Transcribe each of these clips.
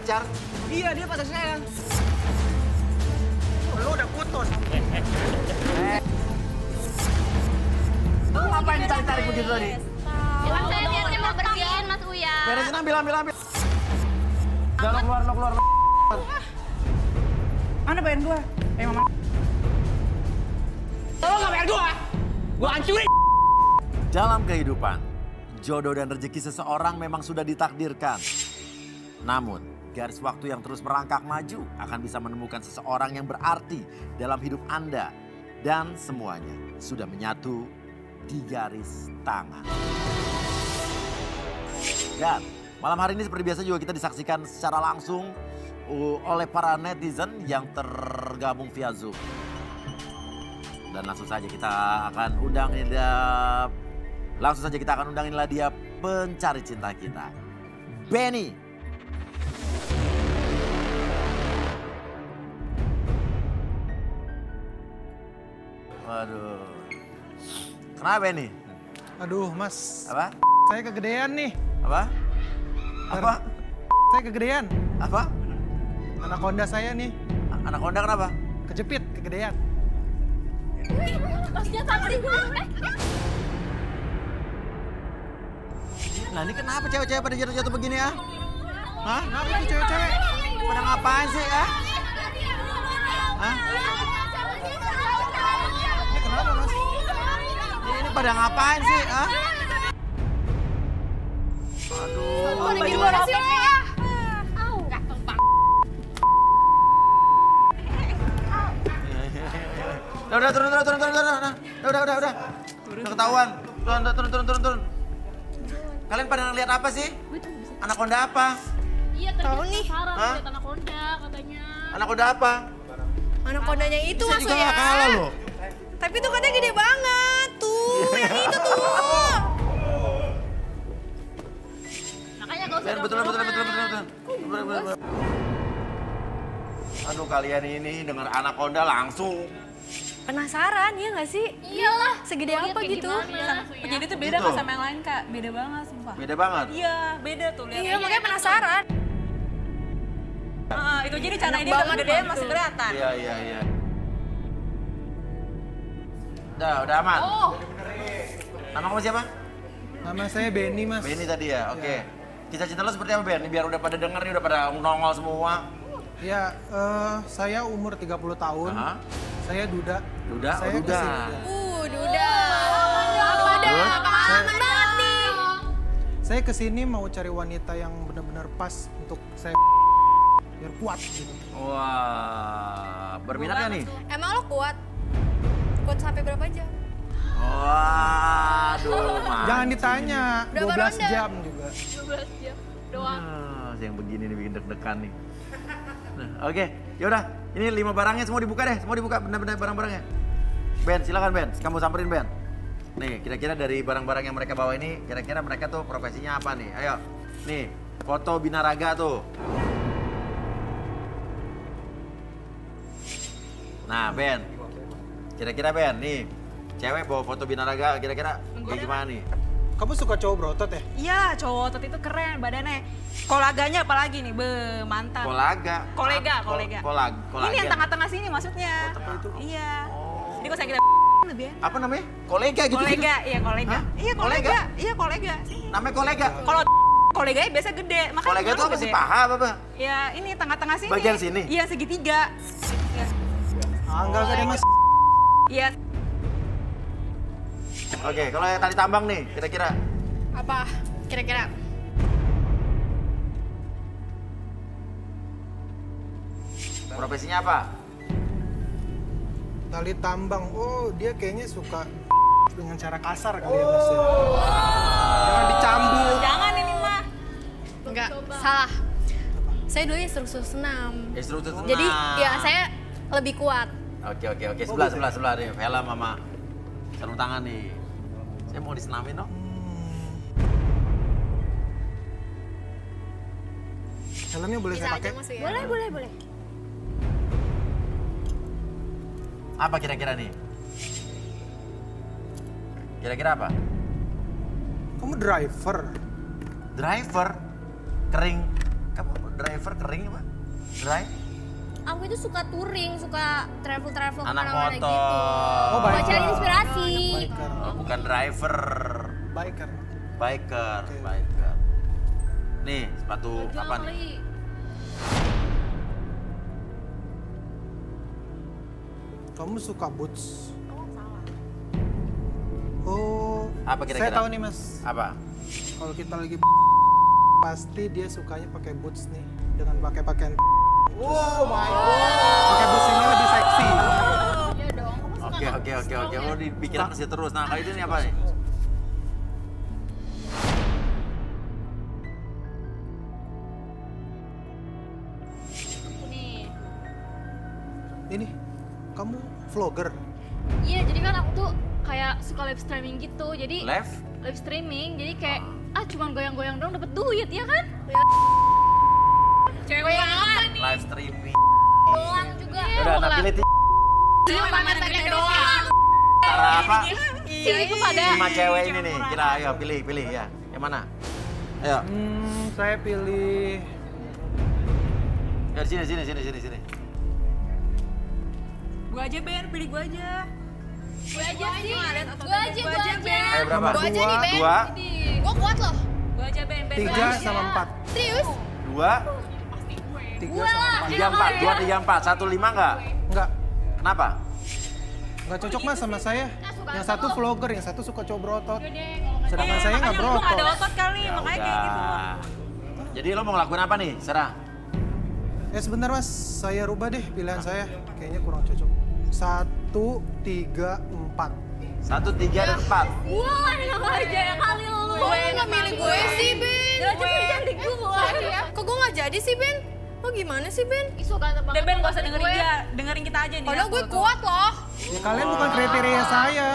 pacar? Iya, dia pacar saya. Lu udah putus. Lu ngapain tarik-tarik begitu tadi? Kan saya niatnya mau bersihin, Mas Uya. Beresin, ambil. Udah, lo keluar. Mana bayar gua? Mama. Lo nggak bayar gua hancurin. Dalam kehidupan, jodoh dan rezeki seseorang memang sudah ditakdirkan. Namun, garis waktu yang terus merangkak maju akan bisa menemukan seseorang yang berarti dalam hidup Anda. Dan semuanya sudah menyatu di garis tangan. Dan malam hari ini seperti biasa juga kita disaksikan secara langsung oleh para netizen yang tergabung via Zoom. Dan langsung saja kita akan undang inilah dia pencari cinta kita, Benny. Waduh. Kenapa Benny? Aduh, Mas. Apa? Saya kegedean nih. Apa? Apa? Saya kegedean. Apa? Anaconda saya nih. Anaconda kenapa? Kejepit, kegedean. Masnya taksi gue. Nah ini kenapa cewek-cewek pada jatuh-jatuh begini ya? Hah? Kenapa tuh cewek-cewek? Pada ngapain sih ya? Hah? Ini kenapa, Mas? Ini pada ngapain sih? Hah? Aduh. Gimana sih? Udah, turun. Udah ketahuan. Turun. Kalian pada ngeliat apa sih? Anaconda apa? Iya, Tahu nih. Hah? lihat anaconda katanya. Anaconda apa? Anakondanya itu Saya Mas juga ya. gak kalah loh. Tapi tuh katanya gede banget. Tuh, yang itu tuh. Makanya gak usah. Betul. Aduh kalian ini dengar anaconda langsung. Penasaran ya nggak sih? Iyalah. Segede apa gitu? Jadi tuh beda Gitu. Kak sama yang lain Kak, beda banget sumpah. Beda banget. Iya, beda tuh lihat. Iya, makanya penasaran. Itu jadi cara ini Banget udah gedean banget masih tuh. kelihatan. Iya. Udah aman. Oh, Nama kamu siapa? Nama saya Benny, Mas. Benny tadi ya, oke. Cita-cita lo seperti apa Ben? Biar udah pada denger nih, udah pada nongol semua. Ya, saya umur 30 tahun. Aha. Saya duda. Duda? Saya Oh, duda. kesini. Duda. Pengalaman banget nih. Saya kesini mau cari wanita yang benar-benar pas untuk saya biar kuat gitu. Wah, berminat gak nih? Emang lo kuat? Kuat sampai berapa jam? Waduh, Jangan ditanya, Berapa 12 ronde? jam juga. 12 jam doang. Yang begini nih bikin deg-degan nih. Nah, oke, yaudah. Ini 5 barangnya semua dibuka deh. Semua dibuka benda-benda barang-barangnya. Ben, silakan Ben. Kamu samperin Ben. Nih, kira-kira dari barang-barang yang mereka bawa ini, kira-kira mereka tuh profesinya apa nih? Ayo, nih, foto binaraga tuh. Nah, Ben. Kira-kira Ben, nih. Cewek bawa foto binaraga, kira-kira kayak gimana nih? Kamu suka cowok berotot ya? Iya, cowok otot itu keren badannya. Kolaganya apalagi nih, mantap. Kolega. Kolega. Kolagen. Ini yang tengah-tengah sini maksudnya. Oh, tengah itu. Iya. Oh. Jadi kalau saya kita lebih enak. Apa namanya? Kolega gitu. Kolega, iya kolega. Hah? Iya Kolega? kolega. Iya kolega. Namanya kolega. Kalau koleganya biasa gede, makanya Kolega itu kenapa apa sih? gede? Paha apa? Ya ini tengah-tengah sini. Bagian sini? Iya segitiga. Enggak ada Mas. Iya. Oke, kalau yang tali tambang nih, kira-kira Apa? Kira-kira? profesinya apa? Tali tambang. Oh, dia kayaknya suka dengan cara kasar kali ya, Mas. Ya. Jangan dicambuk. Jangan ini mah. Enggak, salah. Saya dulu instruktur senam. Instruktur senam. Jadi ya saya lebih kuat. Oke. Sebelah nih, film sama sarung tangan nih. Saya mau disenamin dong. Helmnya boleh Bisa saya aja pakai? Mas ya. Boleh. Apa kira-kira nih? Kira-kira apa? Kamu driver. Driver kering. Kamu driver kering apa? Drive? Aku itu suka touring, suka travel Anak kemana-mana gitu. motor. Oh, Buat biker. cari inspirasi. Biker. Oh, bukan driver. Biker. Biker, Oke. biker. Nih, sepatu Jual apa nih? kali. Kamu suka boots? Oh, Apa kira-kira? saya tahu nih mas. Apa? Kalau kita lagi pasti dia sukanya pakai boots nih dengan pakai pakaian. Oh my god. Pakai boots ini lebih seksi. Iya dong, kamu suka Oke, nggak? oke. Strong ya? Oh, dipikiran ke situ terus. Nah, kali ini apa nih? Nih. Ini, kamu vlogger? Iya, jadi kan aku tuh kayak suka live streaming gitu. Jadi Left? live streaming, jadi kayak cuman goyang-goyang dong dapat duit ya kan? Cewek yang apa nih? Live streaming. Doang juga. Udah, nah pilih Cuma pamer-pamer doang. Cara apa? Sini tuh pada 5 cewek ini nih. Kira ayo pilih ya. Yang mana? Ayo. Saya pilih. Ya sini. Gua aja Ben, pilih gua aja. gue aja sih. Gue aja. Ayo berapa? Gua aja nih, Ben. 2, Gue kuat loh. Gua aja Ben, Ben. 3 sama 4. Serius? 2, 3 sama 3, 4. 2, 3, 4. 1, 5 enggak? 4. Enggak. Kenapa? Nggak cocok mas sama saya. Yang satu vlogger, yang satu suka coba berotot. Iya, Sedangkan saya nggak Makanya lu nggak ada berotot. otot kali, makanya kayak gitu. Jadi lo mau ngelakuin apa nih? Serah. Ya sebentar mas, saya rubah deh pilihan saya. Kayaknya kurang cocok. 1, 3, 4. 1, 3, dan 4. Wah, enak aja ya kali lu. Kok lu nggak milih gue sih, Ben? Gak cuma cantik gue. Kok gue nggak jadi sih, Ben? Lo gimana sih, Ben? Isu ganteng Udah banget. Ben, gak usah dengerin dia, dengerin kita aja nih. Padahal gue Tuh, tuh. kuat loh. Ya kalian bukan kriteria saya.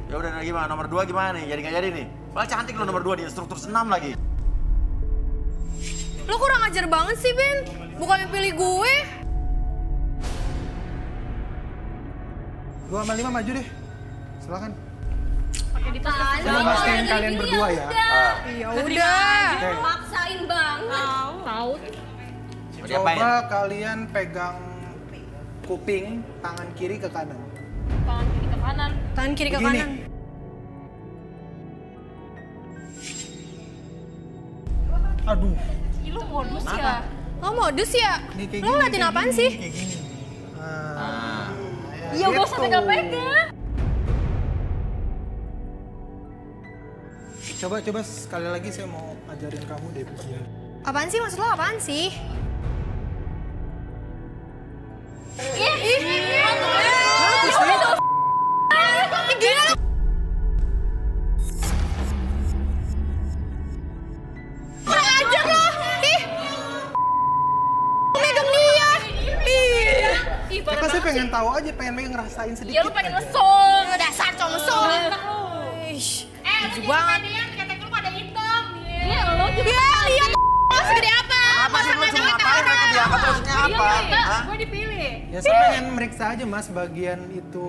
Ya udah, nah gimana? Nomor 2 gimana nih? Jadi nggak jadi nih? Malah cantik lo nomor 2 di instruktur senam lagi. Lo kurang ajar banget sih, Ben. Bukannya pilih gue. 2 sama 5 maju deh. Silakan. Pakai di tas. Saya pastiin kalian berdua ya. Ya udah. Oke. Maksain banget. Tahu. Mau diapain? Coba kalian pegang kuping tangan kiri ke kanan. Tangan kiri ke kanan. Tangan kiri ke Begini. kanan. Aduh. Ih, lu modus ya. Lo modus ya? Nih, kayak Lo gini, ngeliatin kayak apaan gini, sih? Kayak gini. Nah, Iya, gak usah gitu. pegang-pegang. Coba sekali lagi saya mau ajarin kamu deh begini. Apaan sih? Maksud lo apaan sih? Bagus nih. Gila lo. Kurang ajar lo. Ih. Lo megang dia. Ih. Ya kan saya pengen tahu aja, pengen ngerasain sedikit. Ya lu pengen ngesong. Dasar cowok mesum. Ish. Jijik banget. Ketek lu pada hitam. Iya, lo juga. Ya lihat segede apa. apa sih lo cuma ngapain mereka diangkat maksudnya apa? Hah? Gue dipilih. Ya saya pengen meriksa aja mas bagian itu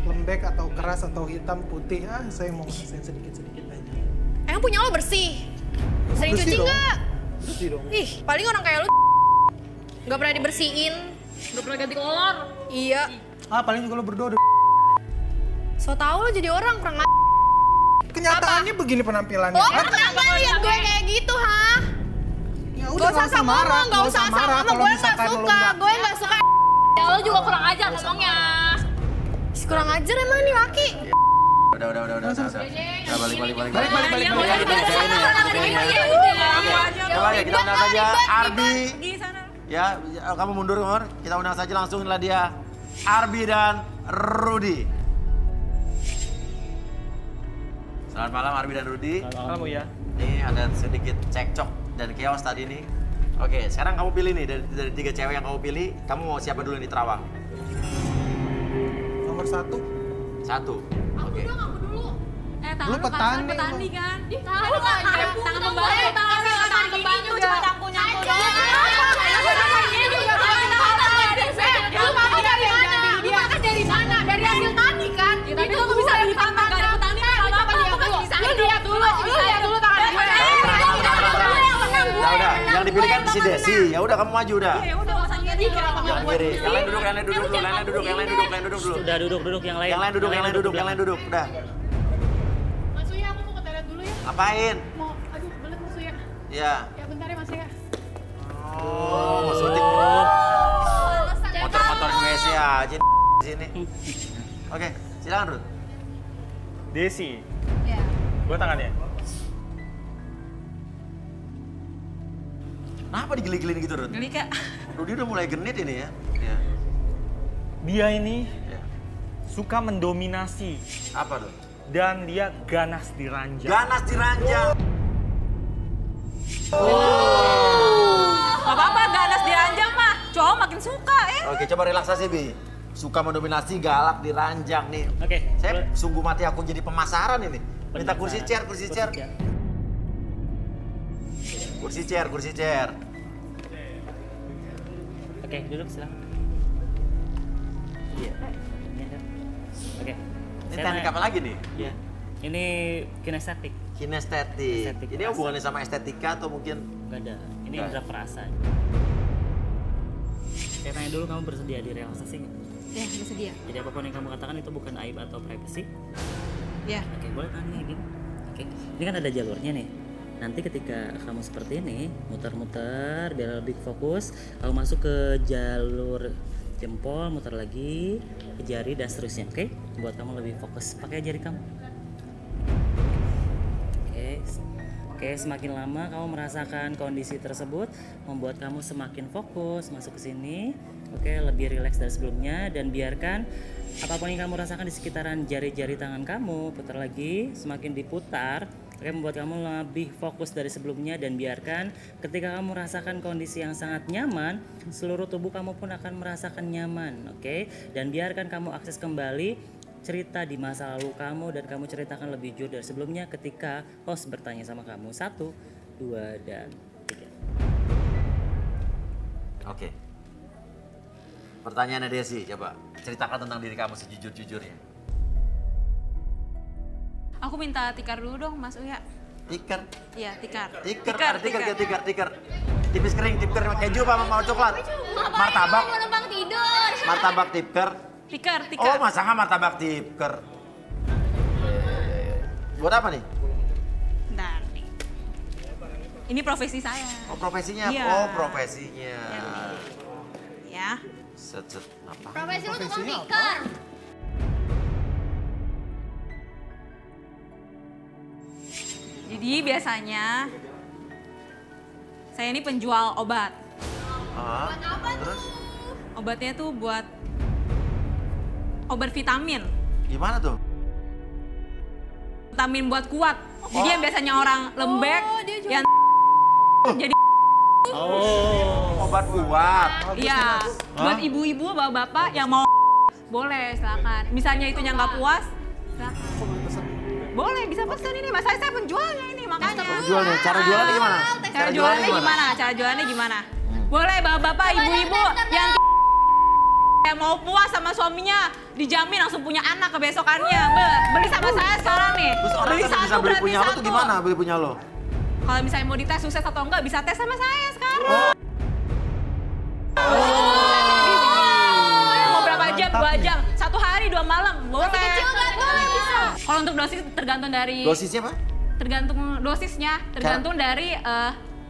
lembek atau keras atau hitam putih. Saya mau ngerasain sedikit-sedikit aja. Emang punya lo bersih? Sering Bersih cuci dong. nggak? Bersih dong. Ih, paling orang kayak lu nggak pernah dibersihin. Udah pernah ganti kolor. Iya. Paling juga lo berdua udah. So tau lo jadi orang kurang Kenyataannya begini penampilannya. Lo kan? kenapa lihat gue kayak gitu, ha? Ya Gak usah sama ngomong, gak usah sama ngomong. Kalau Gue gak misalkan lo suka, nggak gue gak suka. Ya lo juga kurang ajar ngomongnya. Kurang ajar emang nih laki. Udah. Udah, balik. Balik. Coba ya, kita undang saja Arbi. Di sana. Ya, kamu mundur, Ngor. Kita undang saja langsung lah dia. Arbi dan Rudi. Selamat malam Arbi dan Rudi. Malam ya. Ini ada sedikit cekcok dan chaos tadi nih. Oke, sekarang kamu pilih nih dari 3 cewek yang kamu pilih, kamu mau siapa dulu yang di Terawang? Nomor 1. 1. Oke. Tangan Lu petani, petani kan? Tahu kan? Tangan pembantu, tangan pembantu cuma nyangkut doang. Lu makan dari mana? Lu makan dari mana? Dari hasil tani kan? Tapi lo bisa beli tangan, gak ada petani. Lu lihat dulu tangan gue. Desi, ya udah kamu maju udah. Ya udah masa kiri. Jangan kiri. Yang lain duduk, yang lain duduk dulu, yang lain duduk, yang lain duduk, yang lain duduk dulu. Sudah duduk yang lain. Yang lain duduk, yang lain duduk, yang lain duduk. Udah. Mas Uya, aku mau ke toilet dulu ya. Apain? Mau, aduh, belet Mas Uya. Ya. Ya bentar ya Mas Uya. Oh, mau syuting. Motor-motorin WC aja di sini. Oke, silakan Ruth. Desi, Ya. gua tangannya. Kenapa digeli-gelin gitu Ruth? Geli Kak. Rudy udah mulai genit ini ya. Iya. Dia ini Ya. suka mendominasi Apa tuh? dan dia ganas di ranjang. Ganas diranjang. Gak apa-apa, ganas diranjang mah. Cowok makin suka Oke, coba relaksasi Bi. Suka mendominasi, galak diranjang nih. Oke. Saya sungguh mati aku jadi pemasaran ini. Minta kursi chair, kursi chair. Kursi chair, kursi chair. Oke, duduk silakan. Iya. Ini ada. Oke. Ini Saya teknik tanya- apa lagi nih? Iya. Ini kinestetik. Kinestetik. Estetik Ini perasaan. hubungannya sama estetika atau mungkin? Enggak ada. Ini Nggak. indera perasa. Saya tanya dulu, kamu bersedia direlaksasi nggak? Ya, bersedia. Jadi apapun yang kamu katakan itu bukan aib atau privacy. Ya. Oke, boleh tanya gini. Oke, ini kan ada jalurnya nih. Nanti ketika kamu seperti ini, muter-muter biar lebih fokus, kamu masuk ke jalur jempol, muter lagi ke jari dan seterusnya, oke? Buat kamu lebih fokus. Pakai jari kamu. Oke, semakin lama kamu merasakan kondisi tersebut membuat kamu semakin fokus masuk ke sini. Oke, lebih rileks dari sebelumnya dan biarkan apapun yang kamu rasakan di sekitaran jari-jari tangan kamu putar lagi, semakin diputar. Oke, membuat kamu lebih fokus dari sebelumnya dan biarkan ketika kamu merasakan kondisi yang sangat nyaman, seluruh tubuh kamu pun akan merasakan nyaman. Oke, dan biarkan kamu akses kembali cerita di masa lalu kamu dan kamu ceritakan lebih jujur dari sebelumnya ketika host bertanya sama kamu. 1, 2, dan 3. Oke. Pertanyaannya Desi, coba ceritakan tentang diri kamu sejujur-jujurnya. Aku minta tikar dulu dong, Mas Uya. Tikar, Iya, tikar. tikar. Tipis kering, tikar keju apa mau coklat? Martabak, Mau numpang tidur. martabak tikar. Tikar. Oh, masa nggak martabak tikar? Buat apa nih? Bentar nih. Ini profesi saya. Oh, profesinya? Iya. Oh, profesinya. Ya. Set, apa? Profesi lu tukang tikar. Jadi biasanya saya ini penjual obat. Ah, terus? Obatnya tuh buat obat vitamin. Gimana tuh? Vitamin buat kuat. Jadi yang biasanya orang lembek, yang jadi Obat kuat. iya. Buat ibu-ibu, bapak-bapak yang mau boleh silakan. Misalnya itunya nggak puas, silakan. Boleh, bisa pesen ini. Mas saya penjualnya ini makanya. Jualnya, cara jualannya gimana? Cara jualannya gimana? Cara jualannya gimana? Boleh bapak-bapak, ibu-ibu yang mau puas sama suaminya, dijamin langsung punya anak kebesokannya. Beli sama saya sekarang nih. Terus orang Beli kan satu bisa beli gratis punya lo tuh satu. gimana beli punya lo? Kalau misalnya mau dites sukses atau enggak, bisa tes sama saya sekarang. Mau berapa jam? 2 jam. 1 hari 2 malam. Boleh. Boleh bisa. Kalau untuk dosis tergantung dari Dosisnya apa? tergantung dosisnya, tergantung dari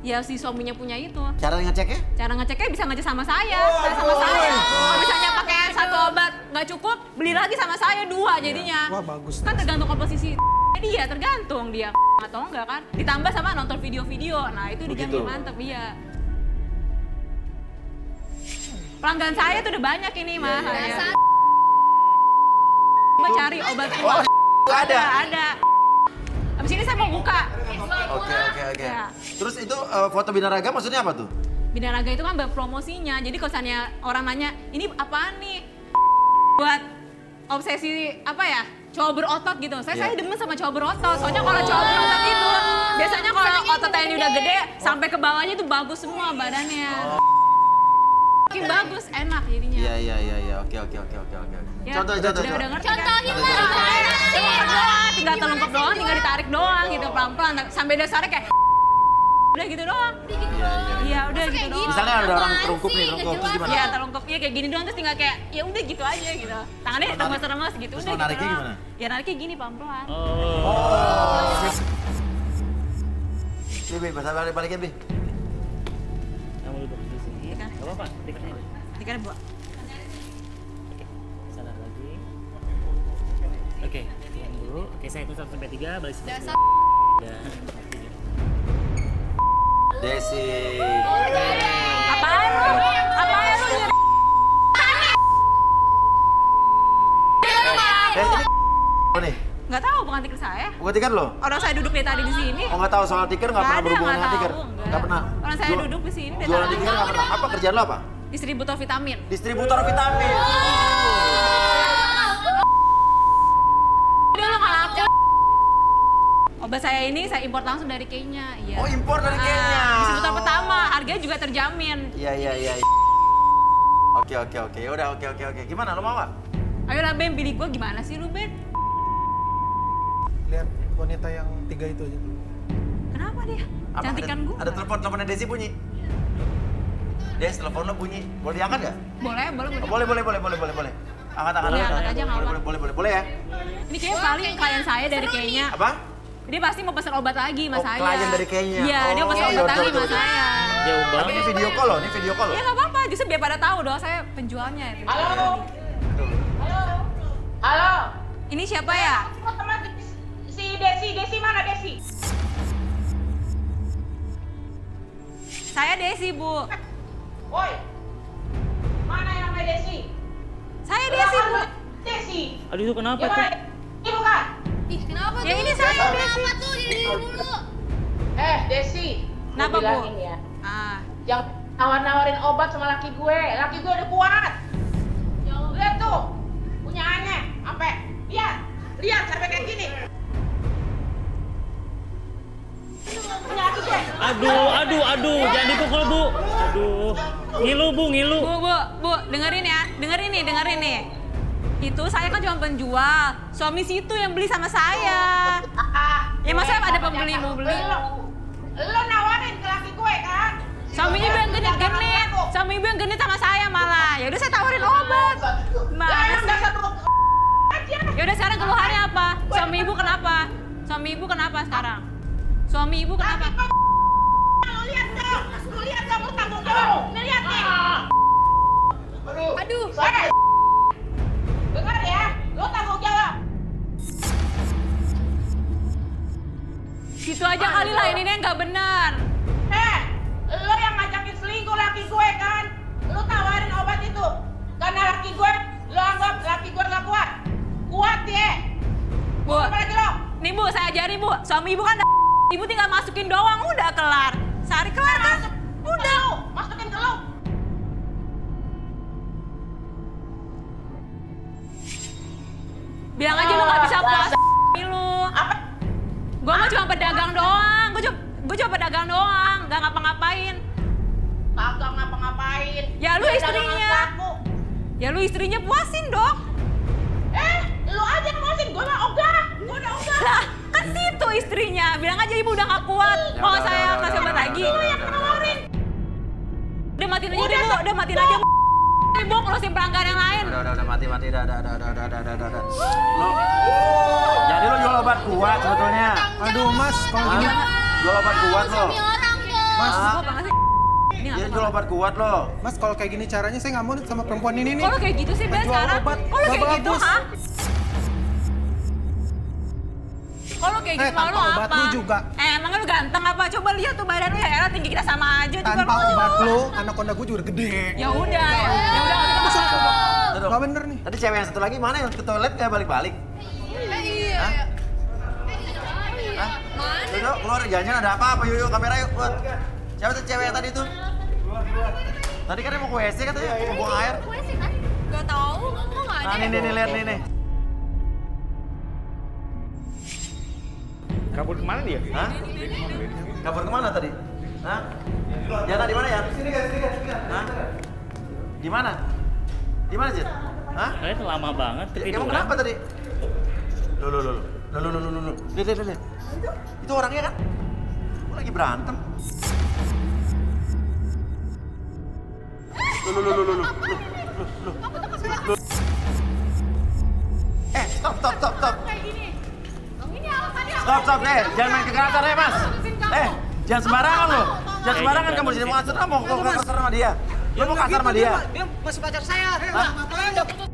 ya si suaminya punya itu. Cara ngeceknya? Cara ngeceknya bisa ngecek sama saya, sama saya. Kalau misalnya pakai satu obat nggak cukup, beli lagi sama saya 2 jadinya. Wah, bagus. Kan tergantung komposisi dia, tergantung dia atau enggak kan. Ditambah sama nonton video-video, nah itu dijamin Begitu. mantep, iya. Pelanggan saya tuh udah banyak ini mah. Ya. Coba cari obat kuat. Ada. Abis ini saya mau buka. Oke. Ya. Terus itu foto binaraga maksudnya apa tuh? Binaraga itu kan promosinya. Jadi kalau misalnya orang nanya, ini apaan nih? Buat obsesi apa ya? Cowok berotot gitu. Saya demen sama cowok berotot. Soalnya kalau cowok berotot itu biasanya kalau ototnya ini udah gede sampai ke bawahnya itu bagus semua badannya. Makin bagus, enak jadinya. Iya. Oke. Ya, Contoh. Udah ngerti kan? Contohin lah. Tinggal telungkup doang, tinggal ditarik doang gitu pelan-pelan sampai dasarnya kayak Udah gitu doang. Iya, udah gitu doang. Misalnya ada orang terungkup nih, terus gimana? Iya, terungkup. Iya kayak gini doang terus tinggal kayak ya udah gitu aja gitu. Tangannya remes-remes gitu Terus udah lo gitu nariknya doang. gimana? Ya nariknya gini pelan-pelan. Bi, balikin, Bi. Kamu duduk di sini. Iya kan? Gak apa-apa, tiketnya. Tiketnya buat. Salah lagi. Oke, diam dulu. Oke, saya hitung 1 sampai 3, balik seperti Dasar. Dan Desi. Apaan lu? Apaan lu? Desi ini apa nih? Nggak tahu bukan tiket saya. Bukan tiket lo? Orang saya duduk dari tadi di sini. Oh nggak tahu soal tiket, nggak pernah ada, berhubungan nggak dengan tiket? tahu, Nggak pernah? Orang saya duduk di sini dari Jualan tadi. tiket nggak pernah? Apa kerjaan lo apa? Distributor vitamin. Distributor vitamin. Dia lo nggak laku. Obat saya ini saya impor langsung dari Kenya. Iya. Oh impor dari Kenya. Distributor pertama, harganya juga terjamin. Iya. Oke. Udah oke. Gimana lo mau nggak? Ayo lah Ben, pilih gue gimana sih lu Ben? Lihat wanita yang 3 itu aja dulu. Kenapa dia? Apa, Cantikan gue. Ada teleponnya Desi bunyi. Des, telepon lo bunyi. Boleh diangkat nggak? Boleh. Boleh. Angkat. Boleh, angkat aja, nggak apa-apa. Boleh ya? Ini kayaknya paling klien saya dari Kenya. Apa? Dia pasti mau pesan obat lagi sama Oh, saya. klien dari Kenya. Iya, dia Oh, pesan iya, obat lagi betul. sama saya. jauh Tapi banget. ini video call loh, Ya nggak apa-apa, justru biar pada tahu dong saya penjualnya. Halo. Ini siapa ya? Aku teman si Desi mana Desi? Saya Desi, Bu. Woi. Mana yang namanya Desi? Saya Desi, Bu. Desi. Aduh itu kenapa Ya, tuh? mana? Ini bukan. Ih, kenapa Ya tuh? ini saya Desi. Kenapa tuh? Jadi dulu. Desi. Kenapa, Gua Bu? bilangin ya. Ah, Yang nawar-nawarin obat sama laki gue udah kuat. Lihat tuh, punya aneh, sampai lihat sampai kayak gini. Punya laki gue. Aduh, jangan dipukul Bu. Aduh, ngilu Bu. Bu, dengerin ya. Dengerin nih. Itu saya kan cuma penjual. Suami situ yang beli sama saya. Ya masa ada pembeli mau beli? Lo nawarin ke laki gue kan? Suami ibu yang genit-genit. Suami ibu yang genit sama saya malah. Ya udah saya tawarin obat. Mana sih? Aja. Ya udah sekarang keluhannya apa? Suami ibu kenapa? Suami ibu kenapa sekarang? Suami ibu kenapa? Lo lihat dong, lo tanggung jawab. Nih lihat nih. Aduh. Dengar ya, lo tanggung jawab. Gitu aja kali lah ini nggak benar. Lo yang ngajakin selingkuh laki gue kan? Lo tawarin obat itu. Karena laki gue, lo anggap laki gue gak kuat. Kuat ya. Bu, Apa lagi lo? nih Bu, saya ajari Bu. Suami ibu kan ibu tinggal masukin doang, udah kelar. Sehari kelar kan? Udah. Masukin ke lo. Bilang aja lu nggak bisa puasa lu. Apa? Gua mah cuma pedagang doang. Gua cuma pedagang doang, nggak ngapa-ngapain. Kagak ngapa-ngapain. Ya lu Dia istrinya. dagangan laku. Ya lu istrinya puasin dong. Lo aja yang ngurusin, gue mah ogah. Gue udah ogah. Lah, kan situ istrinya. Bilang aja ibu udah nggak kuat. Mau saya kasih obat lagi. Udah matiin aja deh Bu, udah matiin aja. Ibu ngurusin pelanggan yang lain. Udah mati, udah. Lo, jadi lo jual obat kuat sebetulnya. Aduh mas, kalau gini Jual obat kuat lo. Suami orang dong. mas, Gua banget sih. Ini Dia apa? jual obat kuat lo. mas kalau kayak gini caranya saya nggak mau nih sama perempuan ini nih. Kok lu kayak gitu sih Ben Jual sekarang? obat, Kok lu kayak nggak gitu, bagus. ha? Kok lu kayak gitu, Tanpa mau lu obat apa? lu juga. Emang lu ganteng apa? Coba lihat tuh badan lu ya, elah tinggi kita sama aja. Coba Tanpa lu. obat lu, anaconda gue juga udah gede. Ya udah, kita masuk. Tuh, Nggak bener nih. Tadi cewek yang satu lagi mana yang ke toilet nggak balik-balik? Iya. Hah? Yuk, keluar jangan ada apa-apa, yuk kamera yuk. Buat. Siapa tuh cewek yang tadi tuh? Tadi kan dia mau ke WC katanya, mau buang air. Gue sih kan nggak tahu, kok nggak ada. Nah nih lihat nih. Kabur kemana dia? Hah? Kabur kemana tadi? Hah? Jana di mana ya? Hah? Di mana? Di mana Jet? Hah? Kalian lama banget Kamu ketiduran. kenapa tadi? Loh. Lihat. Itu orangnya kan? lagi berantem. Stop. Stop, jangan main kekerasan ya, Mas. Jangan sembarangan lo. Jangan sembarangan kamu di sini mau kasar mau kasar sama dia. Lo mau kasar sama dia? Dia masih pacar saya. Udah putus.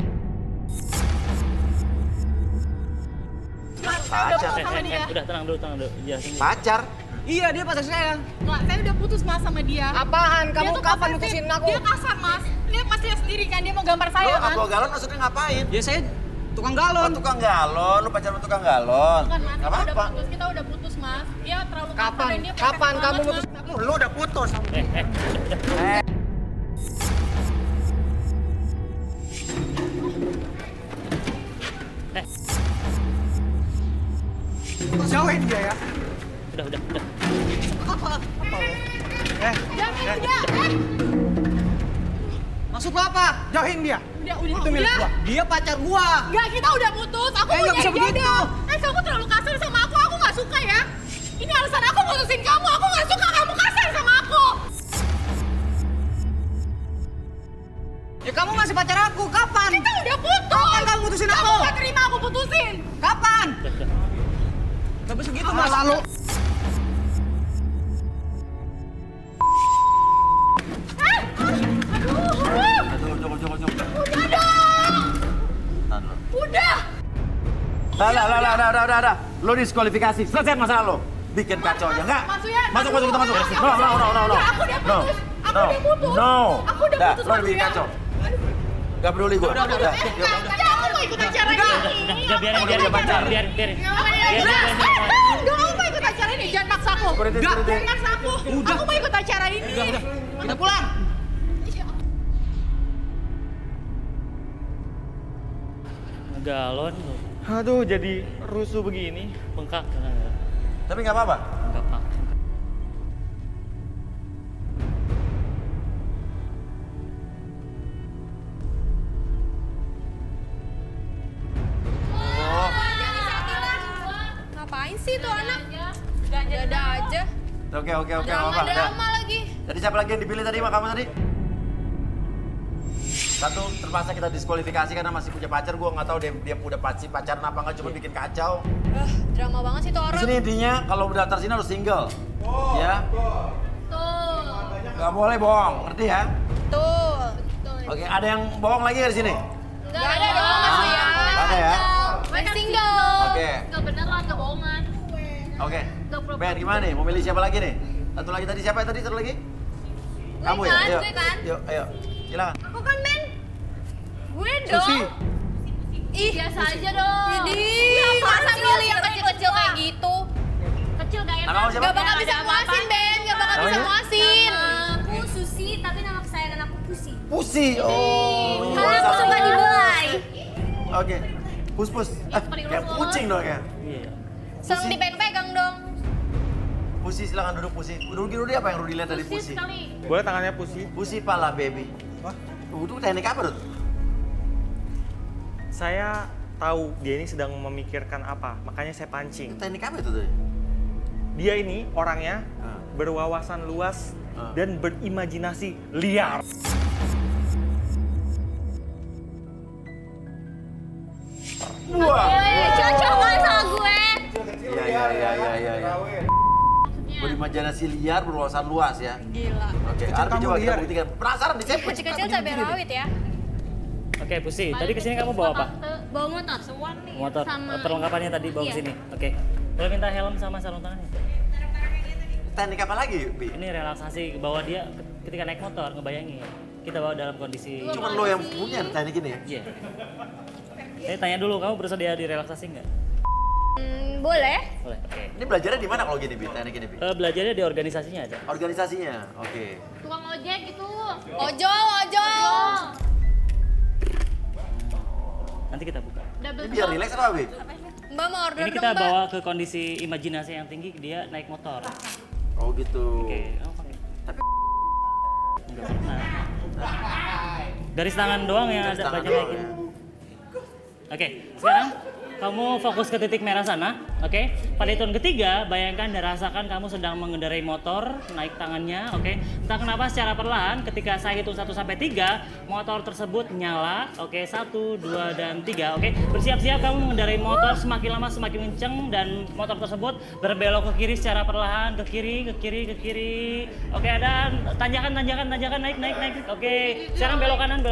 Pacar. Udah tenang dulu. Ya, sini. Pacar? Iya, dia pacar saya. Mas, saya udah putus Mas sama dia. Apaan? Kamu Dia tuh kapan posesif. mutusin aku? Dia kasar Mas. Lihat Mas lihat sendiri kan dia mau gambar saya Lo kan. bawa galon maksudnya ngapain? Ya saya tukang Oh, galon. tukang galon, lu pacaran sama tukang galon. Bukan Mas, Gak kita udah apa-apa. putus, kita udah putus Mas. Dia terlalu kasar Kapan? dan dia Kapan posesif kamu banget, mutusin Mas. aku? Lu udah putus. Jauhin dia ya. Udah. Maksud lu apa? Jauhin dia. Itu milik gua. Dia pacar gua. Enggak, kita udah putus. Aku nggak punya bisa begitu. jodoh. Kamu terlalu kasar sama aku nggak suka ya. Ini alasan aku mutusin kamu. Aku nggak suka kamu kasar sama aku. Ya kamu masih pacar aku. Kapan? Kita udah putus. Kapan kamu mutusin aku? Kamu nggak terima aku putusin. Kapan? Gak bisa gitu, Mas. Lalu. Udah. Lo diskualifikasi. Selesai masalah lo. Bikin kacau aja, enggak? Masuk, kita masuk. No. Aku udah putus. Aku udah putus. Lo bikin kacau. Gak peduli gue. Udah. Aku mau ikut acara ini. Udah biarin pacar, biarin. Enggak, aku mau ikut acara ini. Jangan maksa aku. Jangan maksa aku. Aku mau ikut acara ini. Kita pulang. Galon lo. Aduh, jadi rusuh begini. Bengkak. Tapi nggak apa-apa. Enggak apa. Ngapain sih tuh anak? Ganda aja. Oke, nggak apa-apa. Drama lagi. Tadi siapa lagi yang dipilih tadi sama kamu tadi? Satu, terpaksa kita diskualifikasi karena masih punya pacar. Gue nggak tahu dia udah pacaran apa nggak, cuma bikin kacau. Drama banget sih tuh Di orang. sini intinya kalau daftar sini harus single. Ya, Tuh. nggak boleh bohong, ngerti ya? Tuh. Oke, ada yang bohong lagi dari sini? Enggak ada dong Mas ya. Nggak ada ya? Gue single. Oke. Enggak beneran, enggak bohongan. Oke, Ben gimana nih? Mau milih siapa lagi nih? Satu lagi tadi siapa tadi? Satu lagi? Kamu ya? kan, Ayo. gue kan. Yuk, ayo. Silakan. Aku kan Ben. Gue dong. Ih, biasa aja dong. Jadi, masa milih yang kecil-kecil kayak gitu? Kecil gak enak. Nama kamu siapa? Gak bakal bisa muasin, Ben. Gak bakal bisa Namanya? muasin. Aku Susi, tapi nama kesayangan aku Pusi. Pusi. Oh. Karena aku suka dibelai. Oke. Pus. Kayak kucing dong ya. Iya. Sering dipegang dong. Pusi, silakan duduk Pusi. Rudi apa yang Rudi lihat dari Pusi? Boleh tangannya pusi? Pusi pala baby. Wah. Itu teknik apa, Rud? Saya tahu dia ini sedang memikirkan apa, makanya saya Itu pancing. teknik apa itu tuh? Dia ini orangnya Ah. berwawasan luas Ah. dan berimajinasi liar. Wah. Cocok kan sama gue? Iya. Berimajinasi liar, berwawasan luas ya. Gila. Oke, Kecil Arbi kamu coba kita liar. buktikan. Penasaran di siapa? Kecil-kecil cabai rawit ya. Oke, Pusi. Tadi kesini kamu bawa apa? Bawa motor. Motor. Sama Perlengkapannya tadi bawa Iya. kesini. Oke. Boleh minta helm sama sarung tangannya? Teknik apa lagi, Bi? Ini relaksasi bahwa dia ketika naik motor, ngebayangin. Kita bawa dalam kondisi... Cuma lo yang punya teknik ini ya? Iya. Saya tanya dulu, kamu bersedia direlaksasi nggak? Boleh. Boleh, oke. Ini belajarnya di mana kalau gini, Bi? Teknik ini, Bi? Belajarnya di organisasinya aja. Organisasinya, oke. tukang ojek gitu. Ojol. Nanti kita buka. Ini biar rileks apa, Bi? Mbak mau order Ini dong, kita Mbak. bawa ke kondisi imajinasi yang tinggi, dia naik motor. Oh gitu. Oke, kamu pakai. Tapi Nggak pernah. Garis tangan doang yang garis ada tangan banyak kayak doang gini. ya. Oke, sekarang kamu fokus ke titik merah sana. Oke, pada hitungan ketiga, bayangkan dan rasakan kamu sedang mengendarai motor, naik tangannya, oke. Entah kenapa secara perlahan, ketika saya hitung 1 sampai 3, motor tersebut nyala, oke. 1, 2, dan 3, oke. Bersiap-siap kamu mengendarai motor, semakin lama semakin kenceng, dan motor tersebut berbelok ke kiri secara perlahan, ke kiri. Oke, ada tanjakan, naik. Oke, sekarang belok kanan.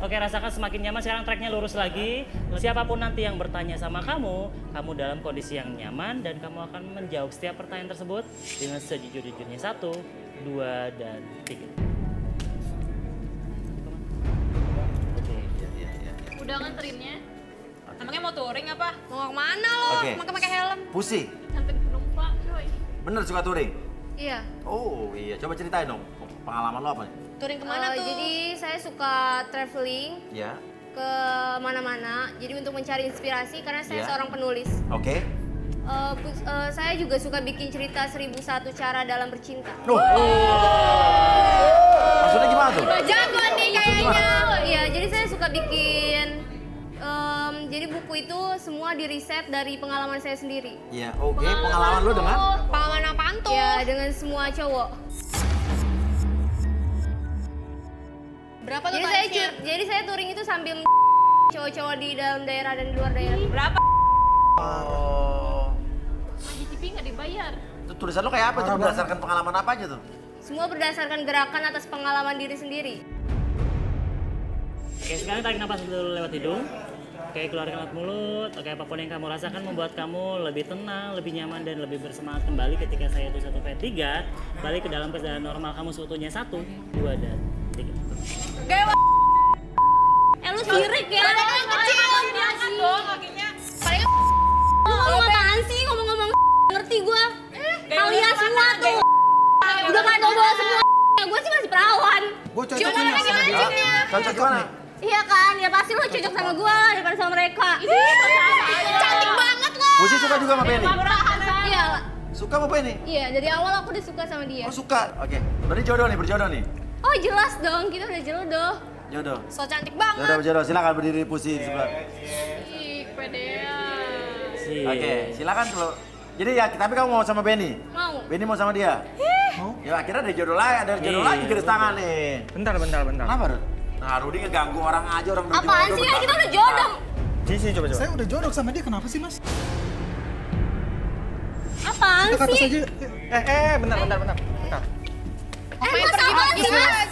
Oke, rasakan semakin nyaman, sekarang treknya lurus lagi. Siapapun nanti yang bertanya sama kamu dalam kondisi yang nyaman dan kamu akan menjawab setiap pertanyaan tersebut dengan sejujur-jujurnya. 1, 2, dan 3. Udah nganterinnya. Emangnya mau touring apa? Mau kemana lo? Oke. Pakai helm. Pusi, Sampai penumpang, coy. bener suka touring? Iya. Oh iya, coba ceritain dong pengalaman lo apa nih? Touring kemana tuh? Jadi saya suka traveling Ya, ke mana-mana. Jadi untuk mencari inspirasi karena saya Iya. seorang penulis. oke. Saya juga suka bikin cerita 1001 cara dalam bercinta. Maksudnya gimana tuh? Jago nih kayaknya. Iya, jadi saya suka bikin. Jadi buku itu semua diriset dari pengalaman saya sendiri. Iya, oke. Pengalaman lo dengan? Pengalaman apaan tuh? Ya, dengan semua cowok. Berapa tuh Jadi saya touring itu sambil cowok-cowok di dalam daerah dan di luar daerah. Berapa? Oh. GTP nggak dibayar. Itu tulisan lo kayak apa? Itu berdasarkan pengalaman apa aja tuh? Semua berdasarkan gerakan atas pengalaman diri sendiri. Oke, sekarang tarik nafas dulu lewat hidung. Oke, keluarkan lewat mulut. Oke, apapun yang kamu rasakan membuat kamu lebih tenang, lebih nyaman, dan lebih bersemangat kembali ketika saya hitung 1 sampai 3. Balik ke dalam keadaan normal kamu seutuhnya. 1, 2, dan 3. Lu sirik ya? Diangkat dong kakinya. Paling lu apaan sih ngomong-ngomong ngerti gua. Kalian semua tuh udah pada bawa semua. Gua sih masih perawan. Gue cocok nih sama dia. Cocok gimana? Iya kan, ya pasti lo cocok sama gua daripada sama mereka. Cantik banget lo. Pusi suka juga sama Penny? Iya, Suka sama Penny? iya dari awal aku udah suka sama dia. Oh suka? Oke. Berarti berjodoh nih? Oh jelas dong, kita udah jodoh. Jodoh. So cantik banget. Jodoh. Silakan berdiri Pusi di sebelah. Ih, kepedean. Oke, silakan kalau. Jadi ya, tapi kamu mau sama Benny? Mau. Benny mau sama dia? Mau. Ya akhirnya ada jodoh lagi garis tangan nih. Bentar. Kenapa, Rud? Nah, Rudi ngeganggu orang aja, orang berjodoh. Apaan sih, kan kita udah jodoh. Sini coba. Saya udah jodoh sama dia, kenapa sih mas? Apaan Kita ke atas sih? aja. Bentar. Mas apaan sih mas?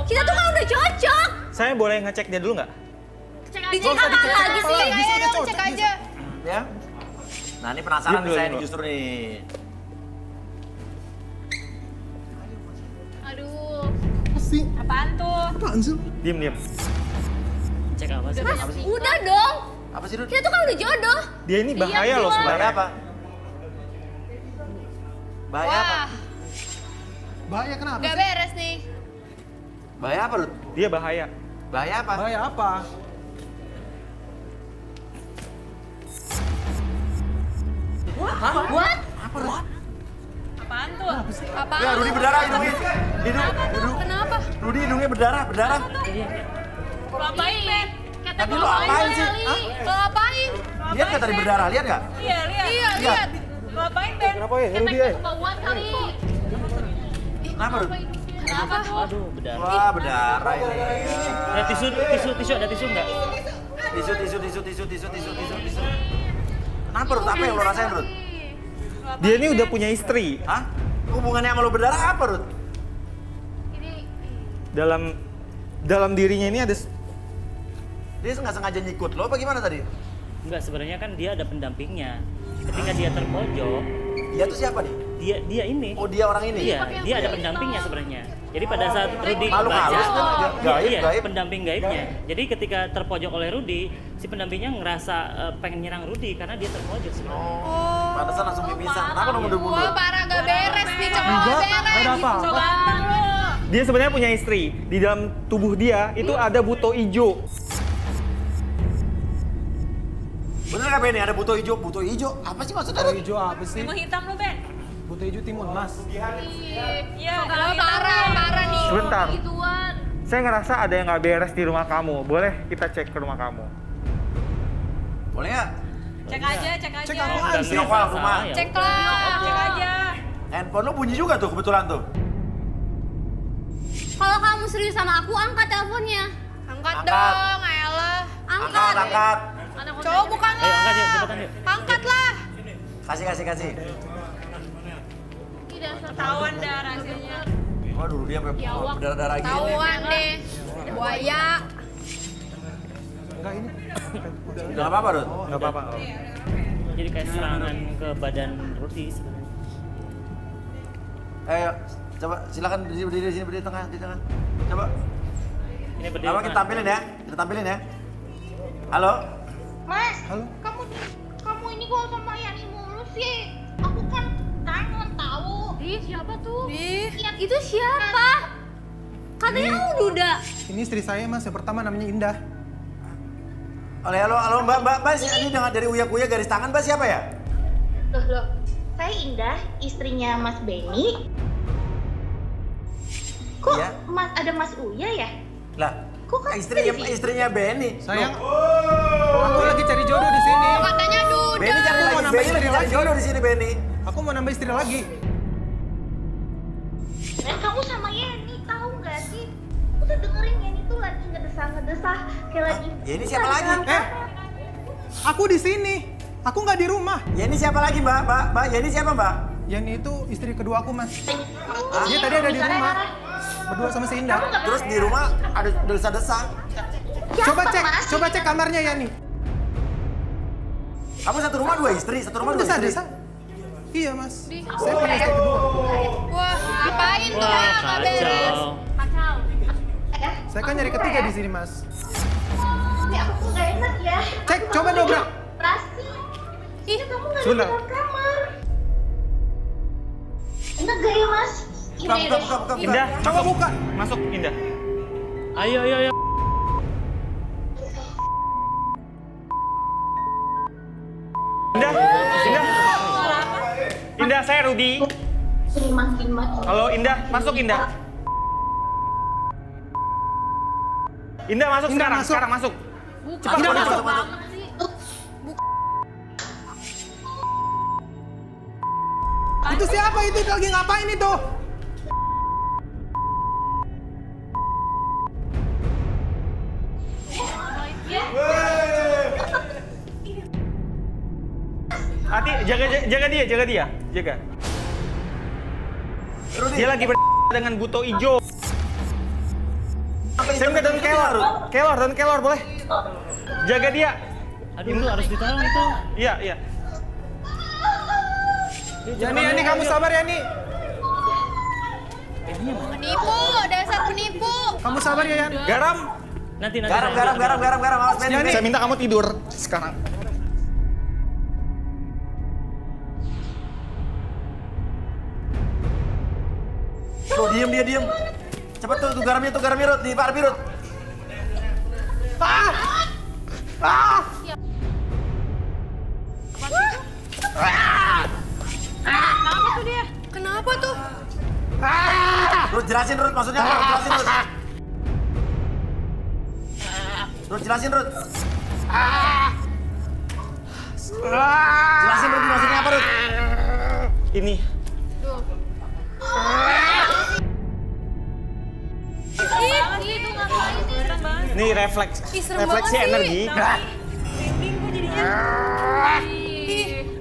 Kita tuh kan udah cocok. Saya boleh ngecek dia dulu nggak? Dicek apa lagi sih? Ayo cek aja. Ya. Nah, ini penasaran nih Dulu, saya dulu. nih justru nih. Aduh. Pasti. Apaan tuh? Apaan sih? Diam. Cek apa sih? Mas, udah dong. Apa sih, Rud? Kita tuh kan udah jodoh. Dia ini bahaya loh Bahaya sebenarnya. apa? Bahaya apa? Bahaya kenapa? Gak beres nih. Bahaya apa, Rud? Dia bahaya. Bahaya apa? Bahaya apa? What? Apaan tuh? Apaan? Ya, Rudi berdarah hidungnya. Hidung. Kenapa? Rudi hidungnya berdarah. Ngapain, Ben? Tadi lo apain sih? Hah? Lo ngapain? Lihat nggak tadi berdarah? Lihat nggak? Iya, lihat. Iya, lihat. Ngapain, Ben? Kenapa ya? Rudi Kebauan kali. Kenapa, Rud? Kenapa tuh? Aduh, berdarah. Wah, berdarah ini. Ada tisu, ada tisu nggak? Tisu. Kenapa, Rud? Apa yang lo rasain, Rud? Dia ini udah punya istri. Hah? Hubungannya sama lo berdarah apa, Rud? Dalam dirinya ini ada Dia nggak sengaja nyikut lo apa gimana tadi? Enggak, sebenarnya kan dia ada pendampingnya. Ketika dia terpojok, Dia tuh siapa nih? dia ini. Oh, dia orang ini? Iya, dia ada pendampingnya sebenarnya. Jadi pada saat Rudi Makhluk baca, halus kan? iya, Gaib. pendamping gaibnya. Jadi ketika terpojok oleh Rudi, si pendampingnya ngerasa pengen nyerang Rudi karena dia terpojok sebenarnya. Oh, pantesan langsung pingsan. Kenapa lo mundur-mundur? Wah, parah gak beres nih, coba Enggak, gak nggak ada beres. apa-apa. Dia sebenarnya punya istri. Di dalam tubuh dia itu ada buto ijo. Bener nggak Benny? Ada buto hijau? Buto hijau? Apa sih maksudnya? Buto hijau apa sih? Emang hitam lu, Ben? Buto hijau timun, Mas. Iya, Parah nih. Sebentar. Gituan. Saya ngerasa ada yang nggak beres di rumah kamu. Boleh kita cek ke rumah kamu? Boleh nggak? Cek aja. Cek apaan Dan sih? Siapa rumah? ya Cek udah. lah. Cek aja. Handphone lu bunyi juga tuh kebetulan tuh. Kalau kamu serius sama aku, angkat teleponnya. Angkat Angkat. dong, Ayolah. Angkat. Cowok bukan Ayo angkat yuk, cepetan yuk. Angkat lah. Kasih. Tidak Ketahuan dah rahasianya. Waduh, dia sampai berdarah-darah gini. Ketahuan deh. Buaya. Enggak ini. Enggak apa-apa, Rut. Nggak apa-apa. Jadi kayak serangan ke badan Ruti sebenarnya. Ayo, coba silakan berdiri di sini, berdiri di tengah. Coba. Ini berdiri. Apa kita tampilin ya? Halo? Mas, Halo? kamu ini kok sama Yani mulu sih? Aku kan kangen tahu. Ih, siapa tuh? Ih. Itu siapa? Katanya kamu duda. Ini istri saya Mas, yang pertama namanya Indah. Halo, Mbak, ini dengan dari Uya garis tangan, Mbak siapa ya? Loh, saya Indah, istrinya Mas Benny. Kok Iya. ada Mas Uya ya? Lah, Kok kan istrinya Benny. Sayang, aku lagi cari jodoh di sini. Katanya duda. Benny cari mau lagi, nambah Benny istri lagi cari lagi. jodoh di sini, Benny. Aku mau nambah istri lagi. Kamu sama Yani tahu nggak sih? Aku tuh dengerin Yani tuh lagi ngedesah kayak lagi. Ya ini siapa lagi? Aku di sini. Aku nggak di rumah. Ya ini siapa lagi, Mbak? Ya ini siapa, Mbak? Yani itu istri kedua aku Mas. Dia tadi ada di rumah. Berdua sama si Indah. Terus di rumah ada desa-desa. Coba cek kamarnya Yani. Kamu satu rumah dua istri, satu rumah dua istri. Desa. Iya Mas. Saya punya istri kedua. Wah, ngapain tuh? Wah, Nggak beres. kacau. Saya kan nyari ketiga di sini Mas. Ini aku tuh nggak enak ya. Cek, coba dobrak. Operasi. Ih, kamu nggak di Sudah. dalam kamar. Enak gak ya Mas? Buka. Indah, Coba buka. masuk Indah. Ayo. Indah, saya Rudi. Makin. Halo Indah, masuk Indah. Indah masuk Indah, sekarang, masuk. sekarang masuk. Cepat, Indah, masuk. Itu siapa itu? Lagi ngapain itu? Hati, jaga dia. Jaga. Rudi, Dia lagi dengan buto ijo. Saya minta daun kelor boleh? Jaga dia. Aduh, itu harus ditahan itu. Iya. Yani, kamu sabar Yani. Penipu, dasar penipu. Kamu sabar ya Yani. Garam. Nanti. Garam, awas Benny. Yani. Saya minta kamu tidur sekarang. Tuh, diem. Cepet tuh garamnya Rut, di Pak Rut. Kenapa tuh dia? Kenapa tuh? Rut, jelasin Rut, maksudnya apa? Jelasin Rut. Jelasin Rut, maksudnya apa Rut? Ini. Itu ngapain? Ini refleks. serem Refleksi banget sih. energi.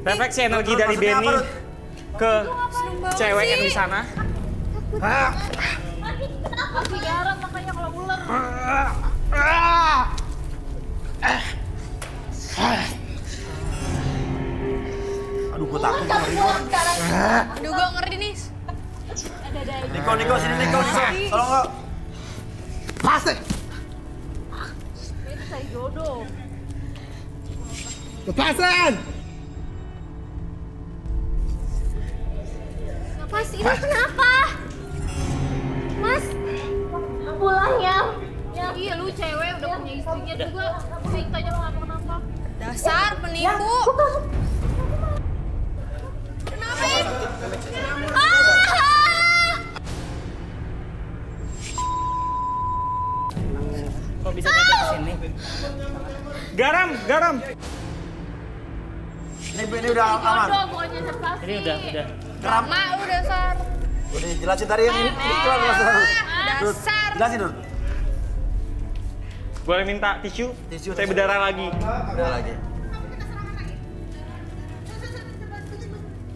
Refleksi energi dari Maksudnya Benny apa, Rut? ke cewek yang di sana. Masih garam makanya kalau ular. Aduh, gua takut sama Riko. Aduh, gue ngeri nih. Niko, sini Niko. Tolong kok. Pasti. Itu cari jodoh. Lepasan. Mas, ini kenapa? Mas, Pulang ya. iya lu cewek udah punya istrinya juga. Mintanya kenapa? Dasar penipu. Kenapa ya? Kok bisa nyampe ke sini? Garam. Ini udah aman. Jodoh bukannya sensasi. Ini udah. Keram. Mak lu dasar. Udah jelasin tadi yang ini keluar. Dasar. Jelasin dulu. Boleh minta tisu? Saya berdarah lagi. Udah lagi.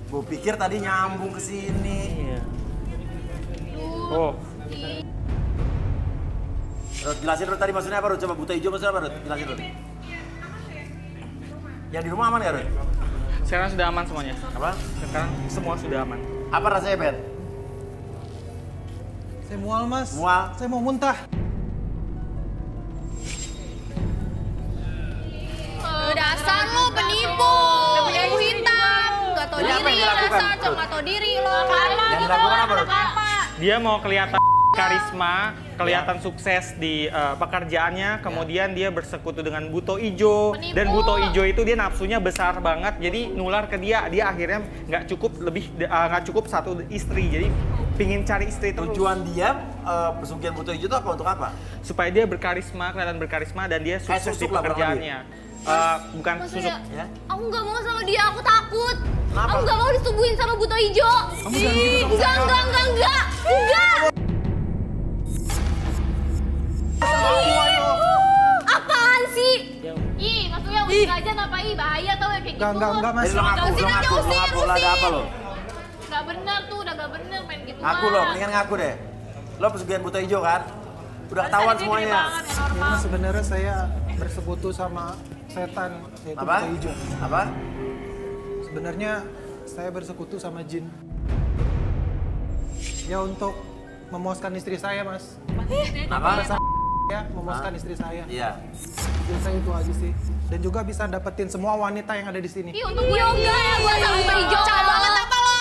Gue pikir tadi nyambung ke sini. Iya. Oh. Rut, jelasin Rut tadi maksudnya apa Rut? Coba buta hijau maksudnya apa Rut? Jelasin Rut. Yang di rumah aman gak Rut? Sekarang sudah aman semuanya. Apa? Sekarang semua sudah aman. Apa rasanya Ben? Saya mual mas. Mual? Saya mau muntah. Dasar lu penipu. Ilmu hitam. Gak tau Ini apa diri yang dilakukan? dasar. Cok gak tau diri lo. Yang dilakukan apa Rut? Dia mau kelihatan karisma, kelihatan sukses di pekerjaannya, kemudian dia bersekutu dengan Buto Ijo. Penipu. Dan Buto Ijo itu dia nafsunya besar banget, jadi nular ke dia. Dia akhirnya nggak cukup satu istri, jadi pingin cari istri terus. Tujuan dia pesugihan Buto Hijau itu apa untuk apa? Supaya dia berkarisma, kelihatan berkarisma dan dia sukses di susuk lah, pekerjaannya. Bukan susuk. Ya? Aku gak mau sama dia, aku takut. Kenapa? Aku gak mau disuguhin sama Buto Ijo. Kamu jangan gitu sama saya. Enggak. Apaan sih? Ih, maksudnya udah aja ngapain? Bahaya tau ya kayak gitu. Enggak mas. Jadi lo ngaku lah ada apa lo? Nggak bener tuh, udah nggak bener main gitu. Ngaku lo, mendingan ngaku deh. Lo pesugihan Buto Hijau kan? Udah ketahuan semuanya. Ini sebenarnya saya bersekutu sama setan, yaitu Apa? Buto Hijau. Apa? Sebenarnya saya bersekutu sama jin. Ya untuk memuaskan istri saya mas. Kenapa? Ya memuaskan istri saya. Iya. Jadi saya itu aja sih. Dan juga bisa dapetin semua wanita yang ada di sini. Ih, untuk gue Enggak ya, gue sama Buto Ijo. Cak banget apa lo?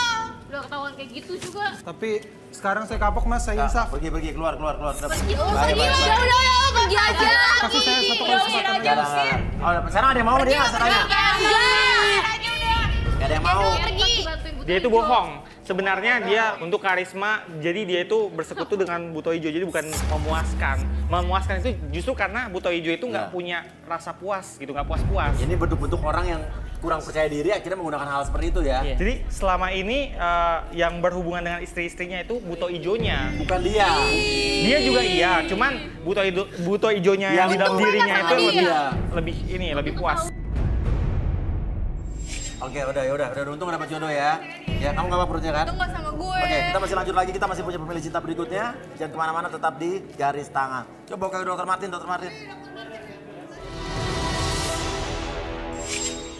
udah ketahuan kayak gitu juga. Tapi sekarang saya kapok mas, saya insaf. Pergi, keluar. Pergi, Bye, bye, bye. Udah, pergi aja. Kasih saya satu kali kesempatan Nggak mas. ada. Oh, sekarang ada yang mau sama dia sekarang? Nggak ada yang mau. Pergi. Dia itu bohong. Sebenarnya dia untuk karisma, jadi dia itu bersekutu dengan Buto Ijo, jadi bukan memuaskan. Memuaskan itu justru karena Buto Ijo itu nggak Ya. punya rasa puas gitu, nggak puas-puas. Ini bentuk-bentuk orang yang kurang percaya diri akhirnya menggunakan hal seperti itu ya. Iya. Jadi selama ini yang berhubungan dengan istri-istrinya itu Buto Ijonya. Bukan dia. Dia juga iya, cuman Buto Ijonya yang di dalam Itu dirinya sama itu dia. lebih puas. Oke, udah untung dapat jodoh ya. Ya, kamu gak apa perutnya kan? Tunggu sama gue. Oke, kita masih lanjut lagi. Kita masih punya pemilih cinta berikutnya. Jangan kemana-mana, tetap di garis tangan. Coba ke Dr. Martin.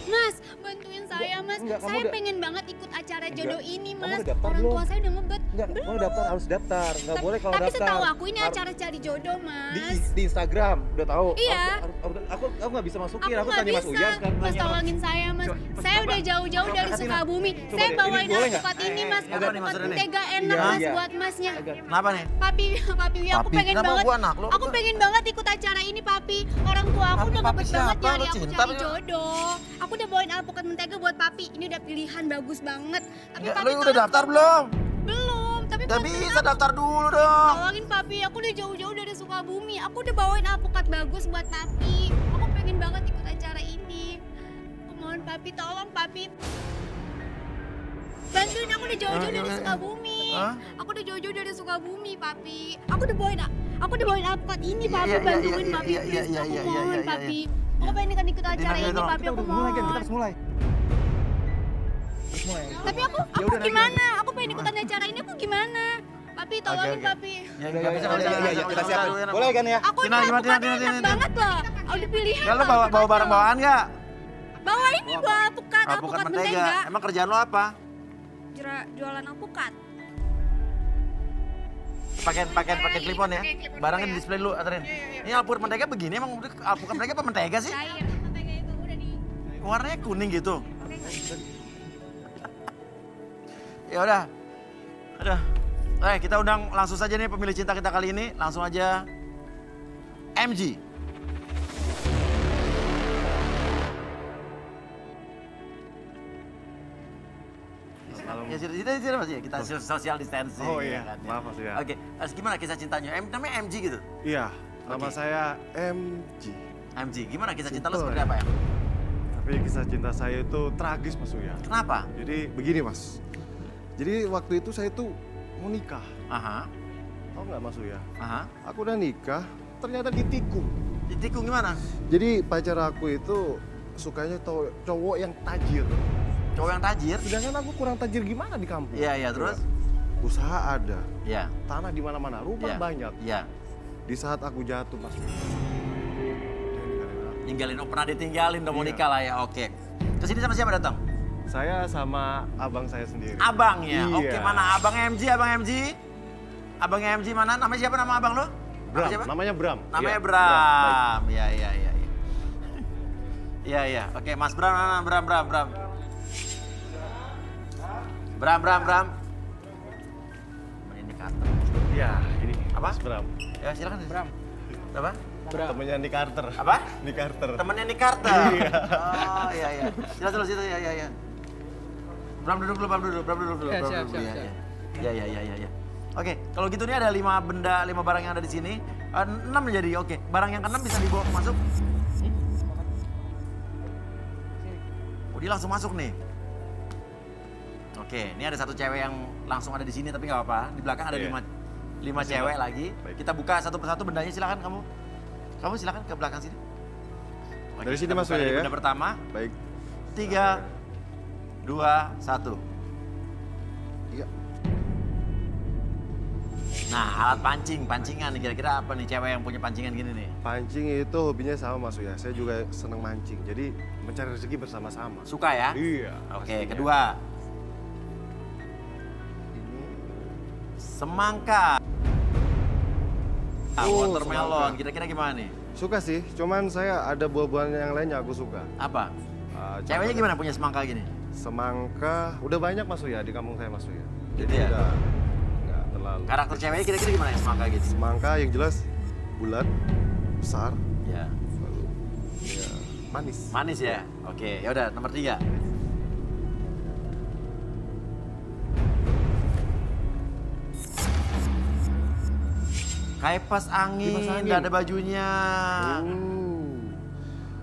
Mas, bantuin saya mas. Enggak, kamu Saya udah- pengen banget ikut acara jodoh ini Kamu mas. udah daftar Orang belum? tua saya udah ngebet. Enggak, kamu daftar, harus daftar. Enggak boleh kalau Tapi daftar. setahu aku ini Harus- acara cari jodoh mas. di Instagram, udah tahu. Iya. Aku nggak bisa masukin, aku nggak tanya Mas Uyan sekarang. Mas tanya tolongin saya mas. Coba, Saya udah jauh-jauh coba, dari Katina. Sukabumi. Coba Saya deh, bawain ini boleh nggak? alpukat ini mas. Apa nih Alpukat maksudnya nih? mentega enak Iya, mas iya. buat masnya. Kenapa nih? Papi, aku Papi, pengen kenapa banget. gua anak lo? Aku pengen banget ikut acara ini, Papi. Orang tua aku Papi, udah papi ngebet banget siapa? nyari Lo aku cinta cari apa? jodoh. Aku udah bawain alpukat mentega buat Papi. Ini udah pilihan bagus banget. Tapi Enggak, Papi lo udah tolong- daftar belum? Belum, tapi Udah Papi bisa daftar dulu dong. tolongin Papi. Aku udah jauh-jauh dari Sukabumi. Aku udah bawain alpukat bagus buat Papi. Aku pengen banget ikut acara ini. Aku mohon Papi, tolong Papi. Bantuin, aku udah jauh-jauh dari Sukabumi. Hah? Aku udah jauh-jauh dari Sukabumi, Papi. Aku udah bawain alpukat ini, Papi. Iya, Bantuin Papi, iya, please. iya, Aku iya, mohon, iya, Papi. iya. Aku pengen ikut acara Dinamika ini, dong. Papi. Kita Aku udah mulai kan, kita mohon. harus mulai. Harus mulai. Tapi aku Ya udah, nanti. gimana? Aku pengen ikutan acara ini, aku gimana? Papi, tolongin Oke. Papi. Ya, Ya, nggak bisa, nggak bisa, ya, nggak bisa, kita nggak siap. bisa. Boleh kan ya? Aku Tina, ini gimana, alpukatnya Tina, enak Tina? banget loh. Udah pilihan. Ya, lo loh bawa alpukatnya. barang-bawaan nggak? Bawa ini bawa alpukat mentega. Emang kerjaan lo apa? Jualan alpukat. Pakai klipon ya. Barangnya di display dulu, Atrin. Ini alpukat mentega begini, emang alpukat mentega apa mentega sih? Cair. Mentega itu udah di. Warnanya kuning gitu. Ya udah. Kita undang langsung saja nih pemilih cinta kita kali ini. Langsung aja MG. Ya sini Mas ya, kita social distancing. Oh iya, ya kan, ya. maaf Mas ya. Oke, terus gimana kisah cintanya? Namanya MG gitu? Iya, nama Oke. saya MG. MG, gimana kisah cinta lo Simple, seperti ya. apa ya? Tapi Tapi kisah cinta saya itu tragis Mas Uya. Kenapa? Jadi begini Mas. Jadi waktu itu saya tuh mau nikah. Aha. Tahu nggak Mas Uya? Aha. Aku udah nikah, ternyata ditikung. Ditikung gimana? Jadi pacar aku itu sukanya cowok yang tajir. Cowok yang tajir? Sedangkan aku kurang tajir gimana di kampung? Iya, iya, terus? Usaha ada. Iya. Tanah di mana-mana, rumah banyak. Iya. Di saat aku jatuh Mas. Tinggalin, pernah ditinggalin, udah mau nikah lah ya, oke. Kesini sama siapa datang? Saya sama abang saya sendiri. Abang ya? Iya. Oke, mana abang MG, abang MG? Abang MG mana? Namanya siapa nama abang lo? Bram, namanya Bram. Namanya Iya, Bram. Iya, iya, iya. Iya, iya. Oke, Mas Bram, Bram. Bram. Ini Carter. Iya, ini. Apa? Mas Bram. Ya, silakan. Bram. Apa? Temennya Nick Carter. Apa? Nick Carter. Temennya Nick Carter. Iya. Oh, iya, iya. Silakan situ, iya. Bram duduk dulu. Siap. Iya. Oke, kalau gitu nih ada 5 barang yang ada di sini. 6 jadi, oke. Barang yang ke-6 bisa dibawa masuk. Oh, dia langsung masuk nih. Oke, ini ada satu cewek yang langsung ada di sini tapi nggak apa-apa. Di belakang ada 5 cewek lagi. Baik. Kita buka satu persatu bendanya, silakan kamu. Kamu silakan ke belakang sini. Oke, Dari sini kita masuk buka dari ya. benda pertama. Baik. 3, 2, 1. Iya. Nah, alat pancingan nih, kira-kira apa nih cewek yang punya pancingan gini nih? Pancing itu hobinya sama Mas Uya. Saya juga seneng mancing. Jadi mencari rezeki bersama-sama. Suka ya? Iya. Oke, pastinya. kedua. Ini Semangka. Watermelon, semangka. kira-kira gimana nih? Suka sih, cuman saya ada buah-buahan yang lainnya aku suka. Apa? Ceweknya Contohnya gimana punya semangka gini? Semangka, udah banyak Mas Uya di kampung saya Mas Uya. Gitu ya? Nggak terlalu. Karakter ceweknya kira-kira gimana ya semangka gitu? Semangka yang jelas bulat, besar, Ya. lalu ya manis. Manis ya? Oke, ya udah nomor 3. Kipas angin, Kipas angin. nggak ada bajunya. Oh.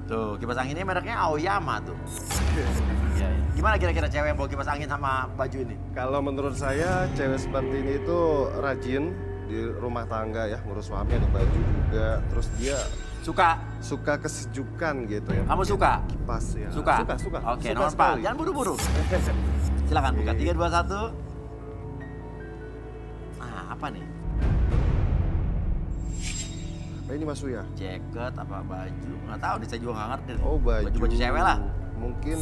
Tuh, kipas anginnya mereknya Aoyama tuh. Iya, iya. Gimana kira-kira cewek yang bawa kipas angin sama baju ini? Kalau menurut saya cewek seperti ini itu rajin di rumah tangga ya, ngurus suami, ada baju juga. Terus dia suka kesejukan gitu ya. Kamu suka? Kipas ya. Suka? Suka. Oke, Suka nomor 4. sekali. Jangan buru-buru. Silakan buka. 3, 2, 1. Nah, apa nih? Nah, ini Mas Uya. Jaket apa baju? Nggak tahu deh, saya juga nggak ngerti. Oh, baju. Baju cewek lah. Mungkin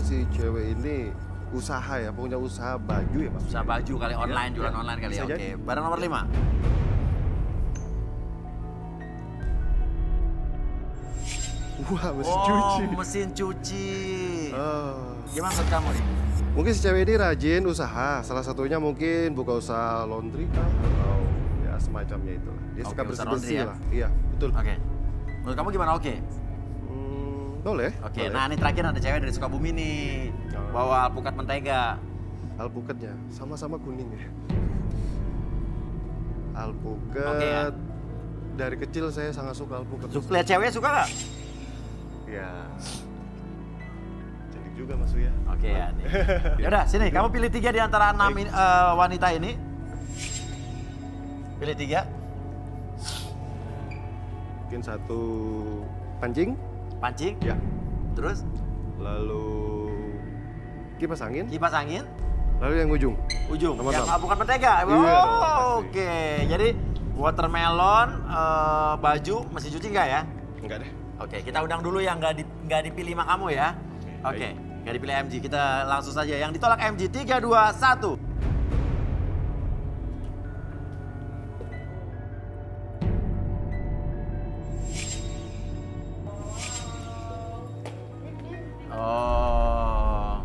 si cewek ini usaha ya, punya usaha baju ya Mas. Usaha baju kali, online, Ya, jualan ya. online kali ya. Bisa Oke, jadi. barang nomor 5. Wah, mesin cuci. Mesin cuci. Oh. Gimana menurut kamu nih? Mungkin si cewek ini rajin usaha. Salah satunya mungkin buka usaha laundry kah atau ya semacamnya itulah. Dia suka Oke, usaha bersih-bersih laundry ya? lah. Iya, betul. Oke. Menurut kamu gimana? Oke. Boleh. Oke, boleh. nah ini terakhir ada cewek dari Sukabumi nih. Bawa alpukat mentega. Alpukatnya sama-sama kuning ya. Alpukat. Oke, ya. Dari kecil saya sangat suka alpukat. Lihat cewek suka nggak? Ya. Cantik juga Mas Uya. Oke ya. Nih. Yaudah, sini. Kamu pilih 3 di antara 6 wanita ini. Pilih 3. Mungkin satu pancing. Pancing. Ya. Terus? Lalu kipas angin. Kipas angin. Lalu yang ujung. Ujung. Nomor Yang 6. bukan mentega. Iya dong, Oh, pasti. oke. Jadi watermelon, baju, mesin cuci enggak ya? Enggak deh. Oke, kita undang dulu yang nggak dipilih sama kamu ya. Oke, nggak dipilih MG. Kita langsung saja. Yang ditolak MG, 3, 2, 1. Oh.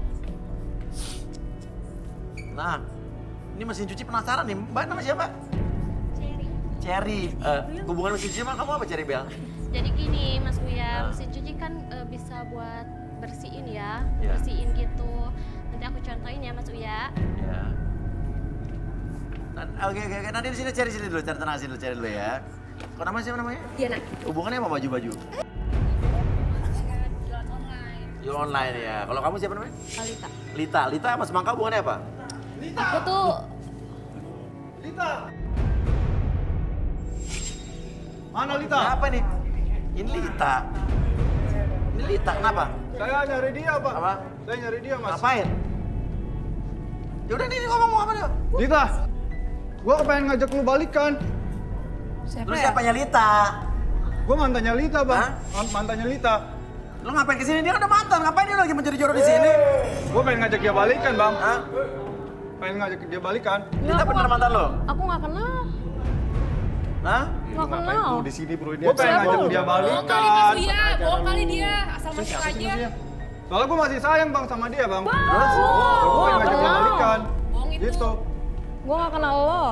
Nah, ini mesin cuci penasaran nih. Mbak nama siapa? Cherry. Hubungan mesin cuci sama kamu apa Cherry Bel? Jadi gini Mas Uya, mesin cuci kan bisa buat bersihin ya, Ya. bersihin gitu. Nanti aku contohin ya Mas Uya. Ya. Oke. Nanti di sini cari dulu, cari tenang sini dulu, cari dulu ya. Kok namanya siapa namanya? Diana. Hubungannya sama baju-baju? Ojol online ya. Kalau kamu siapa namanya? Lita. Lita. Lita sama semangka hubungannya apa? Aku tuh Lita. Mana Lita? Apa nih? Ini Lita. Ini Lita, kenapa? Saya nyari dia, Pak. Apa? Saya nyari dia, Mas. Ngapain? Yaudah nih ngomong apa dia? Lita, gua pengen ngajak lu balikan. Terus siapanya Lita? Gua mantannya Lita, Bang. Mantannya Lita. Lu ngapain kesini? Dia kan udah mantan, ngapain dia lagi mencari jodoh di sini? Gua pengen ngajak dia balikan, Bang. Hah? Pengen ngajak dia balikan. Lita bener mantan lo? aku nggak kenal. Hah? Nggak kenal. Di sini bro ini. Gua pengen ngajak dia balikan. bohong kali dia, asal masuk aja. Soalnya gua masih sayang, Bang, sama dia, Bang. Terus? Gua pengen ngajak dia balikan. Bohong itu. Gitu. Gue nggak kenal lo.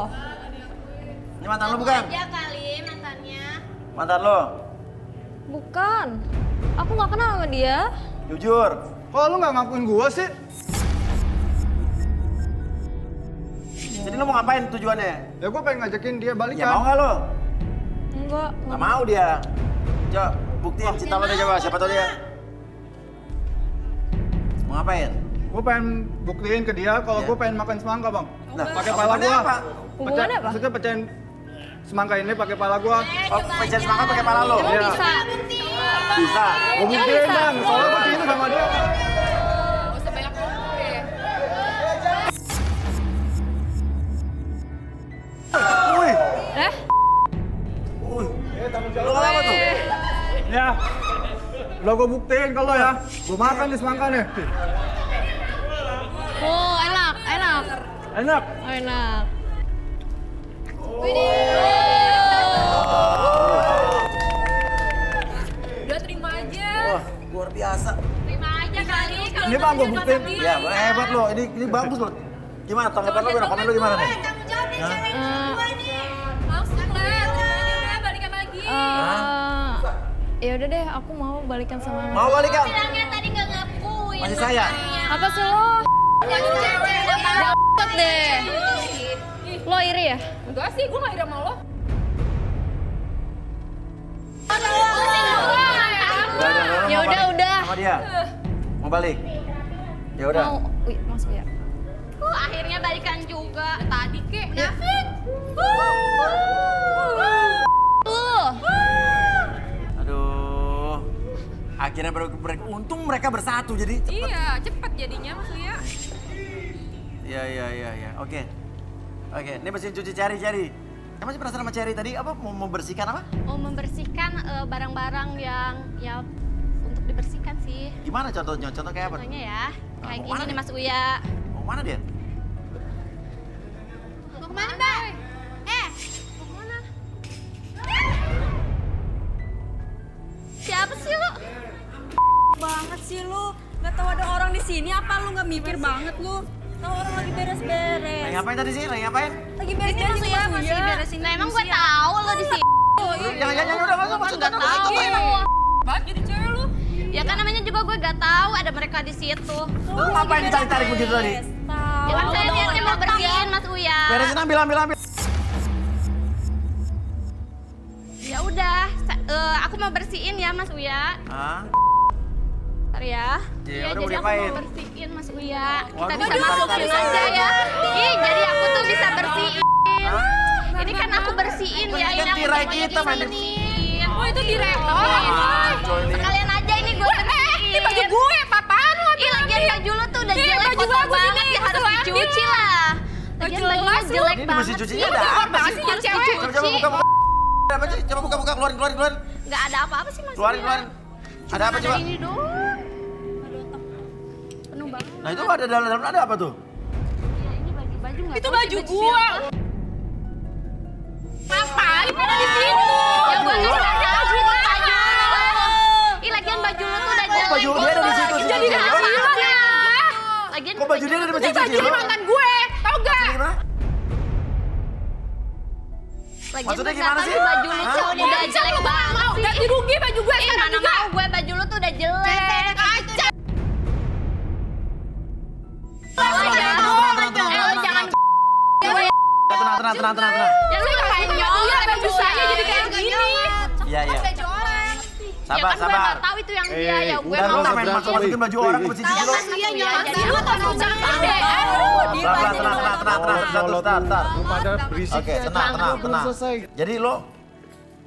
Ini mantan lo bukan? Aja kali mantannya. Mantan lo? Bukan. Aku nggak kenal sama dia. Jujur. Kok lu nggak ngakuin gua sih? Jadi lo mau ngapain tujuannya? Ya gua pengen ngajakin dia balikan. Ya mau nggak lo? Enggak. Nggak mau dia. Coba buktiin cinta lo deh coba, siapa tau dia. Mau ngapain? Gua pengen buktiin ke dia kalau Iya. gua pengen makan semangka, Bang. Nah, Pakai pala hubungannya gua. apa? Hubungannya apa? Maksudnya pecahin semangka ini pakai pala gua. Oh, pencet semangka pakai pala lo? Emang Iya. bisa? Bisa. Gua buktiin, Bang. Soalnya gua cinta sama dia. Gak usah banyak ngomong deh. Wih. Eh? Lo apa tuh? Ya. Lo gua buktiin kalau ya. Gua makan di semangka nih. Oh, enak, enak. Enak. Oh, enak. Udah terima aja. Wah, luar biasa. Terima aja kali. Ini Bang gua buktiin. Ya, hebat lo. Ini bagus lo. Gimana? Tanggapan lo gimana? Komen lo gimana nih? Langsung lah, balikan lagi. Ya udah deh, aku mau balikan sama Mas. Mau balikan? Bilangnya tadi nggak ngakuin. Masih sayang? Apa sih lo? Dapet deh. Lo iri ya? Enggak sih, gue gak iri sama lo. Ya udah, udah. Sama dia. Mau balik? Ya udah. Mau, wih, masuk ya. Akhirnya balikan juga. Tadi kek. Munafik. Aduh. Akhirnya untung mereka bersatu jadi cepet. Iya, cepet jadinya Mas Lia. Iya. Oke. Ini mesin cuci Cherry. Kamu masih penasaran sama Cherry tadi apa mau membersihkan apa? Oh, membersihkan barang-barang yang ya untuk dibersihkan sih. Gimana contohnya? Contoh kayak apa? Contohnya ya, kayak mau gini mana nih nih? Mas Uya. Mau mana dia? Mau kemana, Mbak? Mau kemana? Siapa sih lu? Banget sih lu. Gak tahu ada orang di sini apa lu nggak mikir banget lu? Tahu orang lagi beres-beres. Lagi ngapain tadi sih? Lagi ngapain? Lagi beres-beres Ini Mas Uya masih beresin. Nah, emang gue tahu lo di sini. Jangan udah masuk. Gak tahu. Banget jadi cewek lu. Ya kan namanya juga gue gak tahu ada mereka di situ. Lu ngapain ditarik-tarik begitu tadi? Ya kan saya niatnya mau bersihin Mas Uya. Beresin ambil. Ya udah, aku mau bersihin ya Mas Uya. Hah? Bentar ya. Ya udah, mau jadi aku diapain? mau bersihin Mas Uya. Kita Waduh, bisa tarik, masukin tarik. aja ya. Ih, jadi aku tuh bisa bersihin. Ini kan aku bersihin ya. Ini aku tirai semuanya kita, main. disiniin. Oh itu direm. Sekalian aja ini gue bersihin. Ini baju gue, papaan lu? Ih, lagian baju lu tuh udah Nih, jelek, baju kotor bagus banget ini, ya, harus lu ambil. dicuci lah. Lagian Jelas bajunya lu. jelek Ini di banget mesin sih. cucinya ada apa sih? Harus cewek? dicuci. Coba buka. Ada apa sih? Coba buka. Keluarin. Nggak ada apa-apa sih Mas. Keluarin. Ada apa coba? Ini doang. Penuh banget. Nah itu ada dalam ada apa tuh? Ya, ini baju nggak Itu tahu baju sih gua. siapa. Ngapain ada di situ? Ya gua nggak ada baju makanya. Ih, lagian baju lu tuh udah jelek. baju dia ada di situ, Lagian situ, jadi situ. apa ya? Lagian Kok baju dia ada di mesin Itu baju cuci? di mantan gue, tau gak? Gimana? Lagian Maksudnya tuh gimana kata sih? lu baju lu Hah? tuh udah jelek banget Mau sih. ganti rugi baju gue Ih, sekarang mana juga. mau gue baju lu tuh udah jelek. Kaca. Lu jangan Tenang. ya lu jangan nyolong Baju saya jadi kayak gini. Iya. Ya kan gue nggak tahu itu yang dia ya gue Dan lo mau. main masukin baju orang ke cici lo. Iya nyolot lu tahu jangan deh. Tenang. Lu pada berisik. Oke, tenang. Jadi lo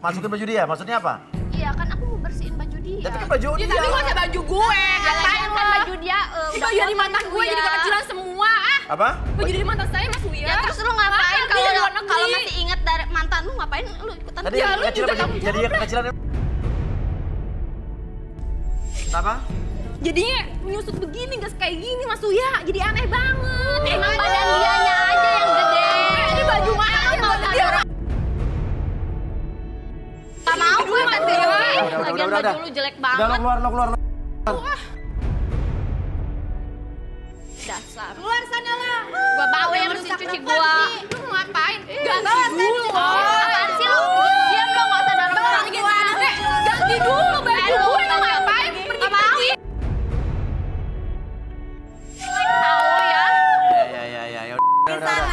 masukin baju dia, maksudnya apa? Iya kan aku mau bersihin baju dia. Tapi kan baju dia. Tapi gak usah baju gue. Ngapain kan baju dia? Ini baju dari mantan gue jadi kekecilan semua. Apa? Baju dari mantan saya Mas Uya. Ya terus lu ngapain kalau masih inget dari mantan lu ngapain lu ikutan? Tadi kekecilan jadi kekecilan. Apa? Jadinya menyusut begini gak kayak gini Mas Uya. Jadi aneh banget. Emang badan dianya aja yang gede. Ini baju mana yang gede? Gak mau gue ganti rugi. Lagian Udah. baju lu jelek banget. Udah lo keluar. Dasar. Keluar sana lah. Gua bawa yang bersih cuci gua. Lu mau ngapain? Ganti dulu. Apaan sih lu? Diam lo gak usah dorong-dorong gua. Ganti dulu baju gue mau ngapain? Pergi. Tahu ya. Ya. Udah.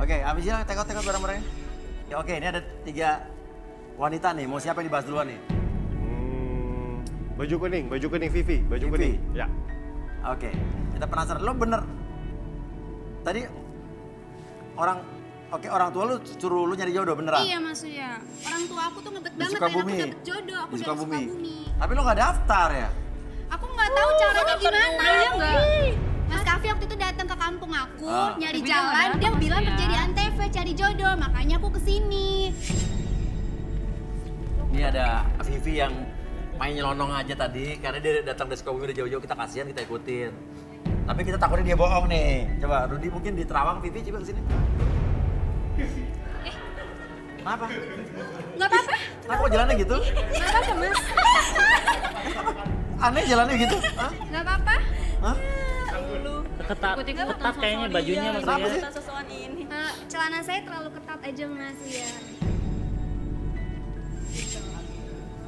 Oke, habisin lah tekot barang-barangnya. Ya oke, ini ada 3 wanita nih. Mau siapa yang dibahas duluan nih? Baju kuning Vivi, baju kuning. Ya. Oke, kita penasaran. Lo bener tadi orang tua lu suruh lu nyari jodoh beneran? Iya Mas Uya. Orang tua aku tuh ngebet Di banget Sukabumi. pengen aku dapet jodoh. Aku dari Sukabumi. Sukabumi. Tapi lo gak daftar ya? Aku nggak tahu caranya gimana. Iya nggak? Mas Kavi waktu itu datang ke kampung aku, nyari Tapi jalan, dia dia nggak bilang ada, kerja di Mas Uya. Antv cari jodoh, makanya aku kesini. Ini ada Vivi yang main nyelonong aja tadi karena dia datang dari Sukabumi udah jauh-jauh, kita kasihan, kita ikutin. Tapi kita takutnya dia bohong nih. Coba Rudi mungkin di Terawang, Vivi coba kesini. Kenapa? Nggak apa-apa. Kenapa kok jalannya gitu? Nggak apa-apa Mas. Aneh jalannya gitu? Hah? Nggak apa-apa. Hah? Ketat kayaknya bajunya Mas Kenapa Uya. sih? Celana saya terlalu ketat aja Mas Uya.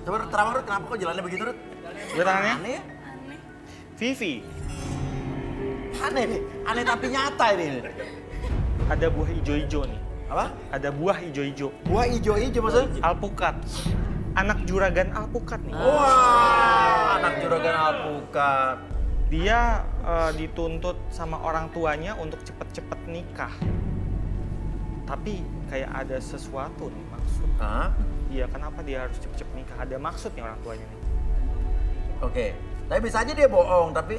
Coba Terawang Rud, kenapa kok jalannya begitu Rud? Gue tangannya. Aneh ya? Vivi, Aneh nih, aneh tapi nyata ini. ada buah ijo-ijo nih. Apa? Ada buah ijo-ijo. Buah ijo-ijo maksudnya? Alpukat. Anak juragan alpukat nih. Wah, anak juragan alpukat. Dia dituntut sama orang tuanya untuk cepet-cepet nikah. Tapi kayak ada sesuatu nih maksud. Hah? Iya, kenapa dia harus cepet-cepet nikah? Ada maksud nih orang tuanya nih. Oke, tapi bisa aja dia bohong, tapi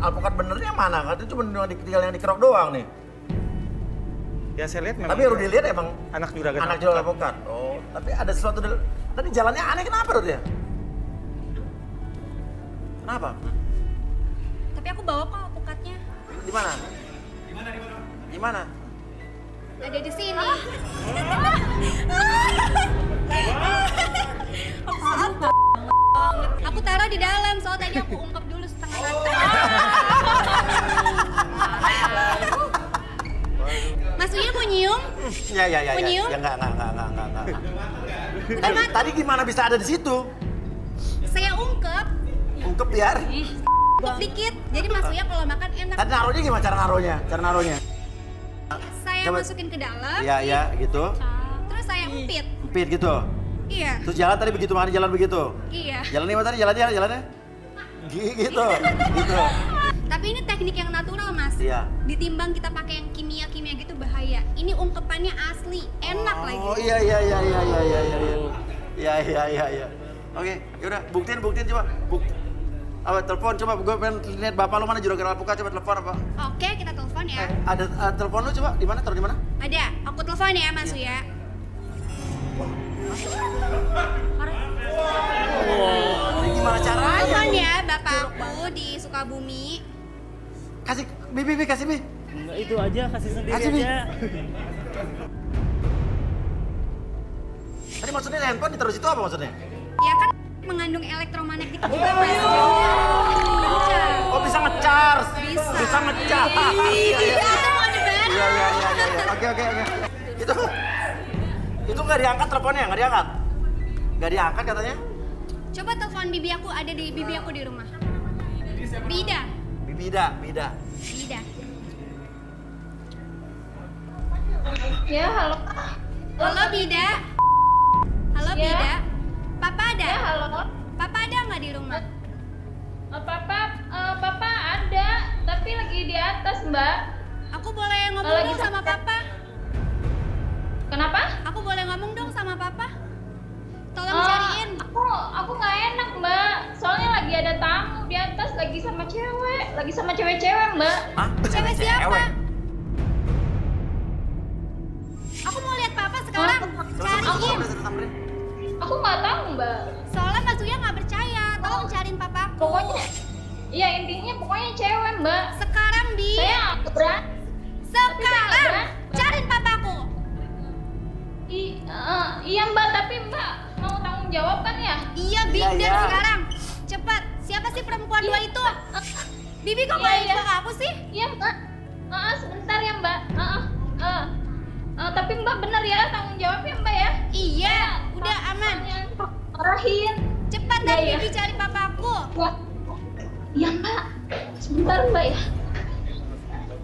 alpukat benernya mana? Katanya cuma tinggal yang dikerok doang nih. Ya saya lihat memang. Tapi Rudi lihat emang anak juragan anak juragan alpukat. Oh, tapi ada sesuatu tadi jalannya aneh, kenapa Rudi ya? Kenapa? Tapi aku bawa kok alpukatnya. Di mana? Di mana? Ada di sini. Aku taruh di dalam, soal tadi aku ungkap dulu setengah mata. Mas Uya mau nyium? Ya. Mau nyium? Ya enggak. Tadi gimana bisa ada di situ? Saya ungkep. Ungkep biar. Ungkep dikit. Jadi Mas Uya kalau makan enak. Tadi naruhnya gimana cara naruhnya? Saya Coba. masukin ke dalam. Iya, gitu. Terus saya empit. Empit gitu. Iya. Terus jalan tadi begitu, makanya jalan begitu. Iya. Jalan gimana tadi jalannya? Gitu. Tapi ini teknik yang natural, Mas. Iya. Ditimbang kita pakai yang kimia gitu bahaya. Ini ungkepannya asli, enak lagi. Oh iya. Iya. Oke, yaudah buktiin coba. Apa telepon coba, gue pengen lihat bapak lo mana juragan alpukat, coba telepon apa? Oke, kita telepon ya. Ada telepon lo coba, di mana? Taruh di mana? Ada, aku telepon ya Mas Uya. Ini gimana caranya? Telepon ya bapak aku di Sukabumi. Kasih, Bi, kasih Bi. Enggak, itu aja, kasih sendiri Kasih, Bi. aja. Tadi maksudnya handphone ditaruh situ apa maksudnya? Ya kan mengandung elektromagnetik juga Mas. Oh bisa nge-charge? Bisa. nge-charge. Iya. Oke. Itu nggak diangkat teleponnya, nggak diangkat? Nggak diangkat katanya? Coba telepon bibi aku, ada di bibi aku di rumah. Bida. Bida. Ya, halo. Halo Bida. Halo Ya. Bida. Papa ada? Ya, Mbak. Aku boleh ngomong Lagi dong sama papa? Kenapa? Aku boleh ngomong dong sama papa? Tolong cariin. Aku nggak enak Mbak. Soalnya lagi ada tamu di atas, lagi sama cewek-cewek Mbak. Cewek siapa? Aku mau lihat papa sekarang. Cariin. Aku nggak tahu Mbak. Soalnya Mas Uya nggak percaya. Tolong cariin papaku. Pokoknya, ya intinya pokoknya cewek Mbak. Sekarang Bi. Saya berat. Sekarang cariin papaku. Iya Mbak, tapi Mbak mau tanggung jawab kan ya? Iya Bi, dan sekarang. Cepat. Siapa sih perempuan dua itu? Bibi kok nggak bilang aku sih? Iya Mbak. Sebentar ya Mbak. Tapi Mbak bener ya tanggung jawab ya Mbak ya? Iya, udah aman. Marahin. Cepat dan Bibi cari papaku. Iya Mbak. Sebentar Mbak ya.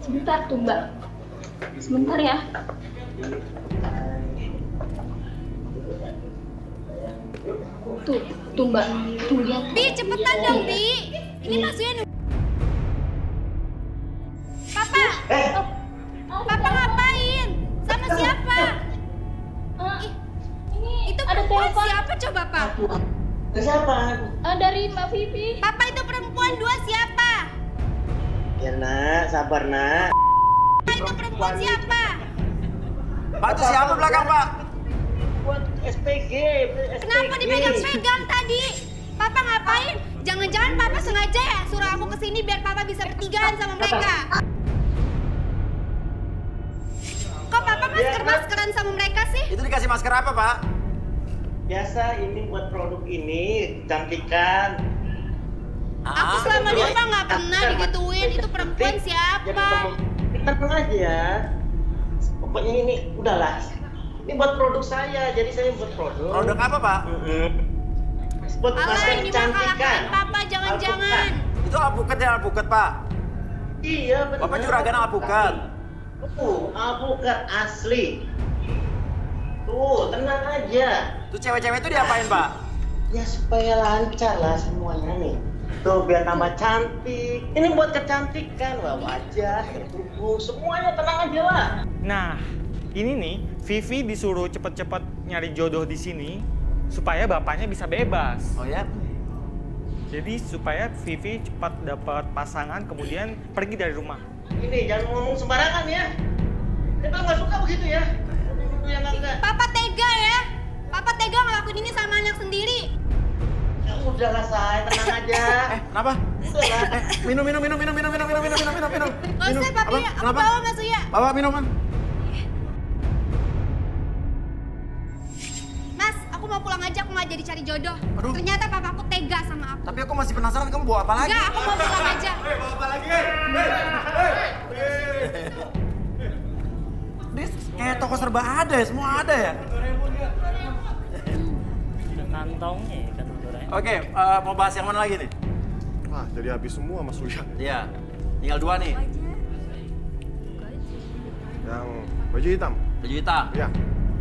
Sebentar tuh Mbak. Sebentar ya. Tuh Mbak. Tuh lihat. Bi, cepetan dong Bi. Ini Mas Uya nih. Papa. Papa ngapain? Sama siapa? Itu perempuan siapa coba Pak? Siapa? Dari Mbak Vivi. Papa itu perempuan dua siapa? Ya nak, sabar nak. Papa itu perempuan siapa? Pak itu siapa belakang Pak? Buat SPG. Kenapa dipegang-pegang tadi? Papa ngapain? Jangan-jangan Papa sengaja ya suruh aku kesini biar Papa bisa bertigaan sama mereka. Kok Papa masker-maskeran sama mereka sih? Itu dikasih masker apa Pak? Biasa ini buat produk ini, cantikan. Aku selama di rumah nggak pernah digituin. Itu perempuan siapa? Tenang aja. Pokoknya ini udahlah. Ini buat produk saya, jadi saya buat produk. Produk apa Pak? Buat Alah, masker ini cantikan. Papa jangan-jangan. Itu alpukat ya alpukat Pak? Iya benar. Bapak juragan alpukat? Alpukat asli. Tuh, tenang aja. Tuh cewek-cewek itu diapain Pak? Ya supaya lancar lah semuanya nih. Tuh biar tambah cantik. Ini buat kecantikan lah, wajah, tubuh, semuanya tenang aja lah. Nah, ini nih Vivi disuruh cepet-cepet nyari jodoh di sini supaya bapaknya bisa bebas. Oh ya? Jadi supaya Vivi cepat dapat pasangan kemudian pergi dari rumah. Ini jangan ngomong sembarangan ya. Kita nggak suka begitu ya. Yang enggak. Papa tega ya. Papa tega ngelakuin ini sama anak sendiri. Ya udahlah say, tenang aja. Kenapa? Udahlah. Minum. Nggak usah Papi, aku Kenapa? bawa Mas Uya. Bawa minuman. Mas, aku mau pulang aja, aku nggak jadi cari jodoh. Ternyata papaku tega sama aku. Tapi aku masih penasaran kamu bawa apa lagi? Enggak, aku mau pulang aja. Bawa apa lagi? Ini kayak toko serba ada ya, semua ada ya? Kantongnya ya, kantong Doraemon. Oke, mau bahas yang mana lagi nih? Wah, jadi habis semua Mas Uya. Iya, tinggal dua nih. Yang baju hitam. Baju hitam? Iya.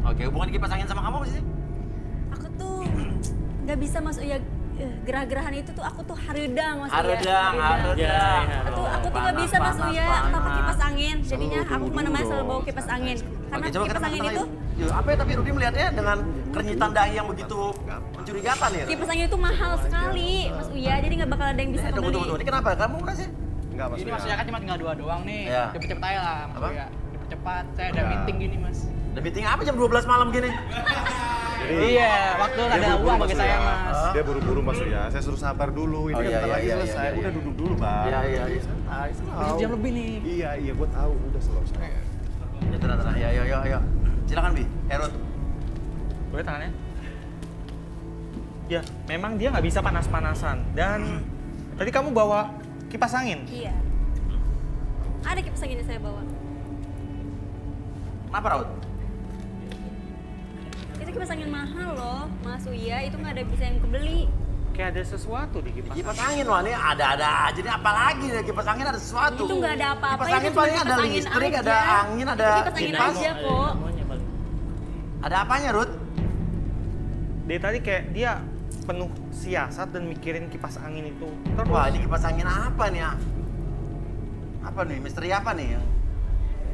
Oke, hubungan kipas angin sama kamu apa sih? Aku tuh nggak bisa Mas Uya, gerah-gerahan itu tuh aku tuh harudang Mas Uya. Harudang. Aku tuh nggak bisa Mas Uya tanpa kipas angin. Jadinya aku kemana-mana selalu bawa kipas angin. Karena Oke, coba kipas angin itu apa ya, tapi Rudi melihatnya dengan kerenitan dahi yang begitu mencurigakan ya? kipas angin itu mahal sekali Mas Uya, jadi nggak bakal ada yang bisa Tunggu, kebeli. ini kenapa? Kamu murah sih? Enggak Mas Ini Uya. Mas Uya kan cuma tinggal 2 doang nih. Iya. Cepet-cepet aja lah Mas Apa? Uya. Cepet-cepat, saya ada meeting gini Mas. Ada meeting apa jam 12 malam gini? Iya, waktu Dia ada buru-buru, uang Mas bagi saya Uya. Mas. Dia buru-buru Mas Uya. Saya suruh sabar dulu. Ini Oh, kan iya, bentar lagi iya, selesai. iya, iya. Udah duduk dulu, Bang. Iya. Udah jam lebih nih. Iya, gua tahu. Udah selesai. Ya tenang. Ayo. Silakan Bi, Herod. Boleh tangannya? Ya, memang dia nggak bisa panas-panasan. Dan tadi kamu bawa kipas angin? Iya. Ada kipas angin yang saya bawa. Kenapa Raud? Itu kipas angin mahal loh, Mas Uya. Itu nggak ada bisa yang kebeli. Kayak ada sesuatu di kipas angin. Kipas angin wah, ini ada aja nih, apalagi nih kipas angin ada sesuatu. Itu nggak ada apa-apa. Kipas itu angin cuma paling kipas ada angin listrik, aja. ada angin, ada Itu kipas angin kipas. aja kok. Ada apanya, Ruth? Dia tadi kayak dia penuh siasat dan mikirin kipas angin itu. Terus. Wah, ini kipas angin apa nih ya? Apa nih? Misteri apa nih?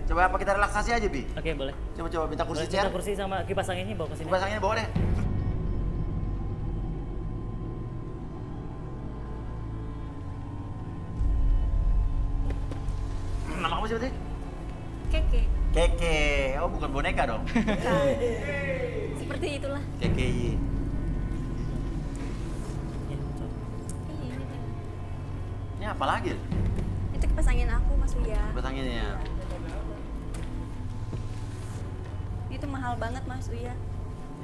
Coba apa kita relaksasi aja, Bi? Oke, boleh. Coba minta kursi chair. Minta kursi sama kipas anginnya bawa ke sini. Kipas anginnya bawa deh. Nama kamu siapa sih? Keke. Keke. Oh, bukan boneka dong. Seperti itulah. Keke. Ini apa lagi? Itu kipas angin aku, Mas Uya. Kipas anginnya. Itu mahal banget, Mas Uya.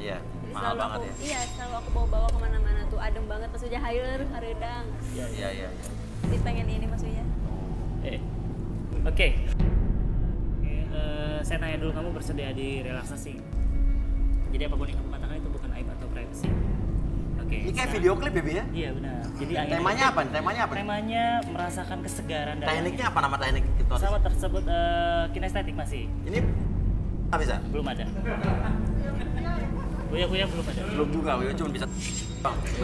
Iya, Jadi mahal selalu banget aku, ya. Iya, selalu aku bawa-bawa kemana-mana tuh. Adem banget, Mas Uya. Haredang. Iya. Jadi pengen ini, Mas Uya. Oke. Saya tanya dulu, kamu bersedia di relaksasi? Jadi apapun yang kamu katakan itu bukan aib atau privacy. Oke. Ini kayak video klip ya, Bi ya? Iya, benar. Jadi temanya apa? Temanya apa? Temanya merasakan kesegaran dan tekniknya apa, nama teknik itu? Pesawat tersebut kinestetik masih. Ini nggak bisa? Belum ada. Kuya belum ada. Belum juga, Kuya cuma bisa.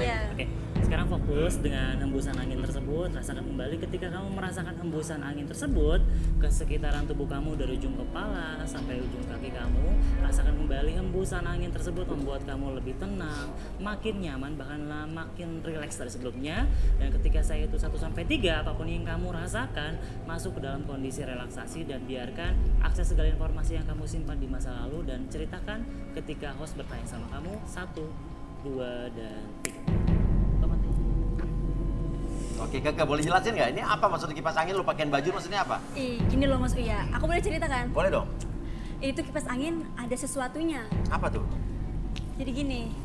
Iya. Oke. Sekarang fokus dengan hembusan angin tersebut, rasakan kembali ketika kamu merasakan hembusan angin tersebut ke sekitaran tubuh kamu dari ujung kepala sampai ujung kaki kamu. Rasakan kembali hembusan angin tersebut membuat kamu lebih tenang, makin nyaman, bahkan makin rileks dari sebelumnya. Dan ketika saya hitung 1-3, apapun yang kamu rasakan masuk ke dalam kondisi relaksasi dan biarkan akses segala informasi yang kamu simpan di masa lalu dan ceritakan ketika host bertanya sama kamu 1, 2, dan 3. Oke, Kakak boleh jelasin nggak? Ini apa maksudnya kipas angin? Lu pakein baju maksudnya apa? Gini loh Mas Uya, aku boleh cerita kan? Boleh dong. Itu kipas angin ada sesuatunya. Apa tuh? Jadi gini,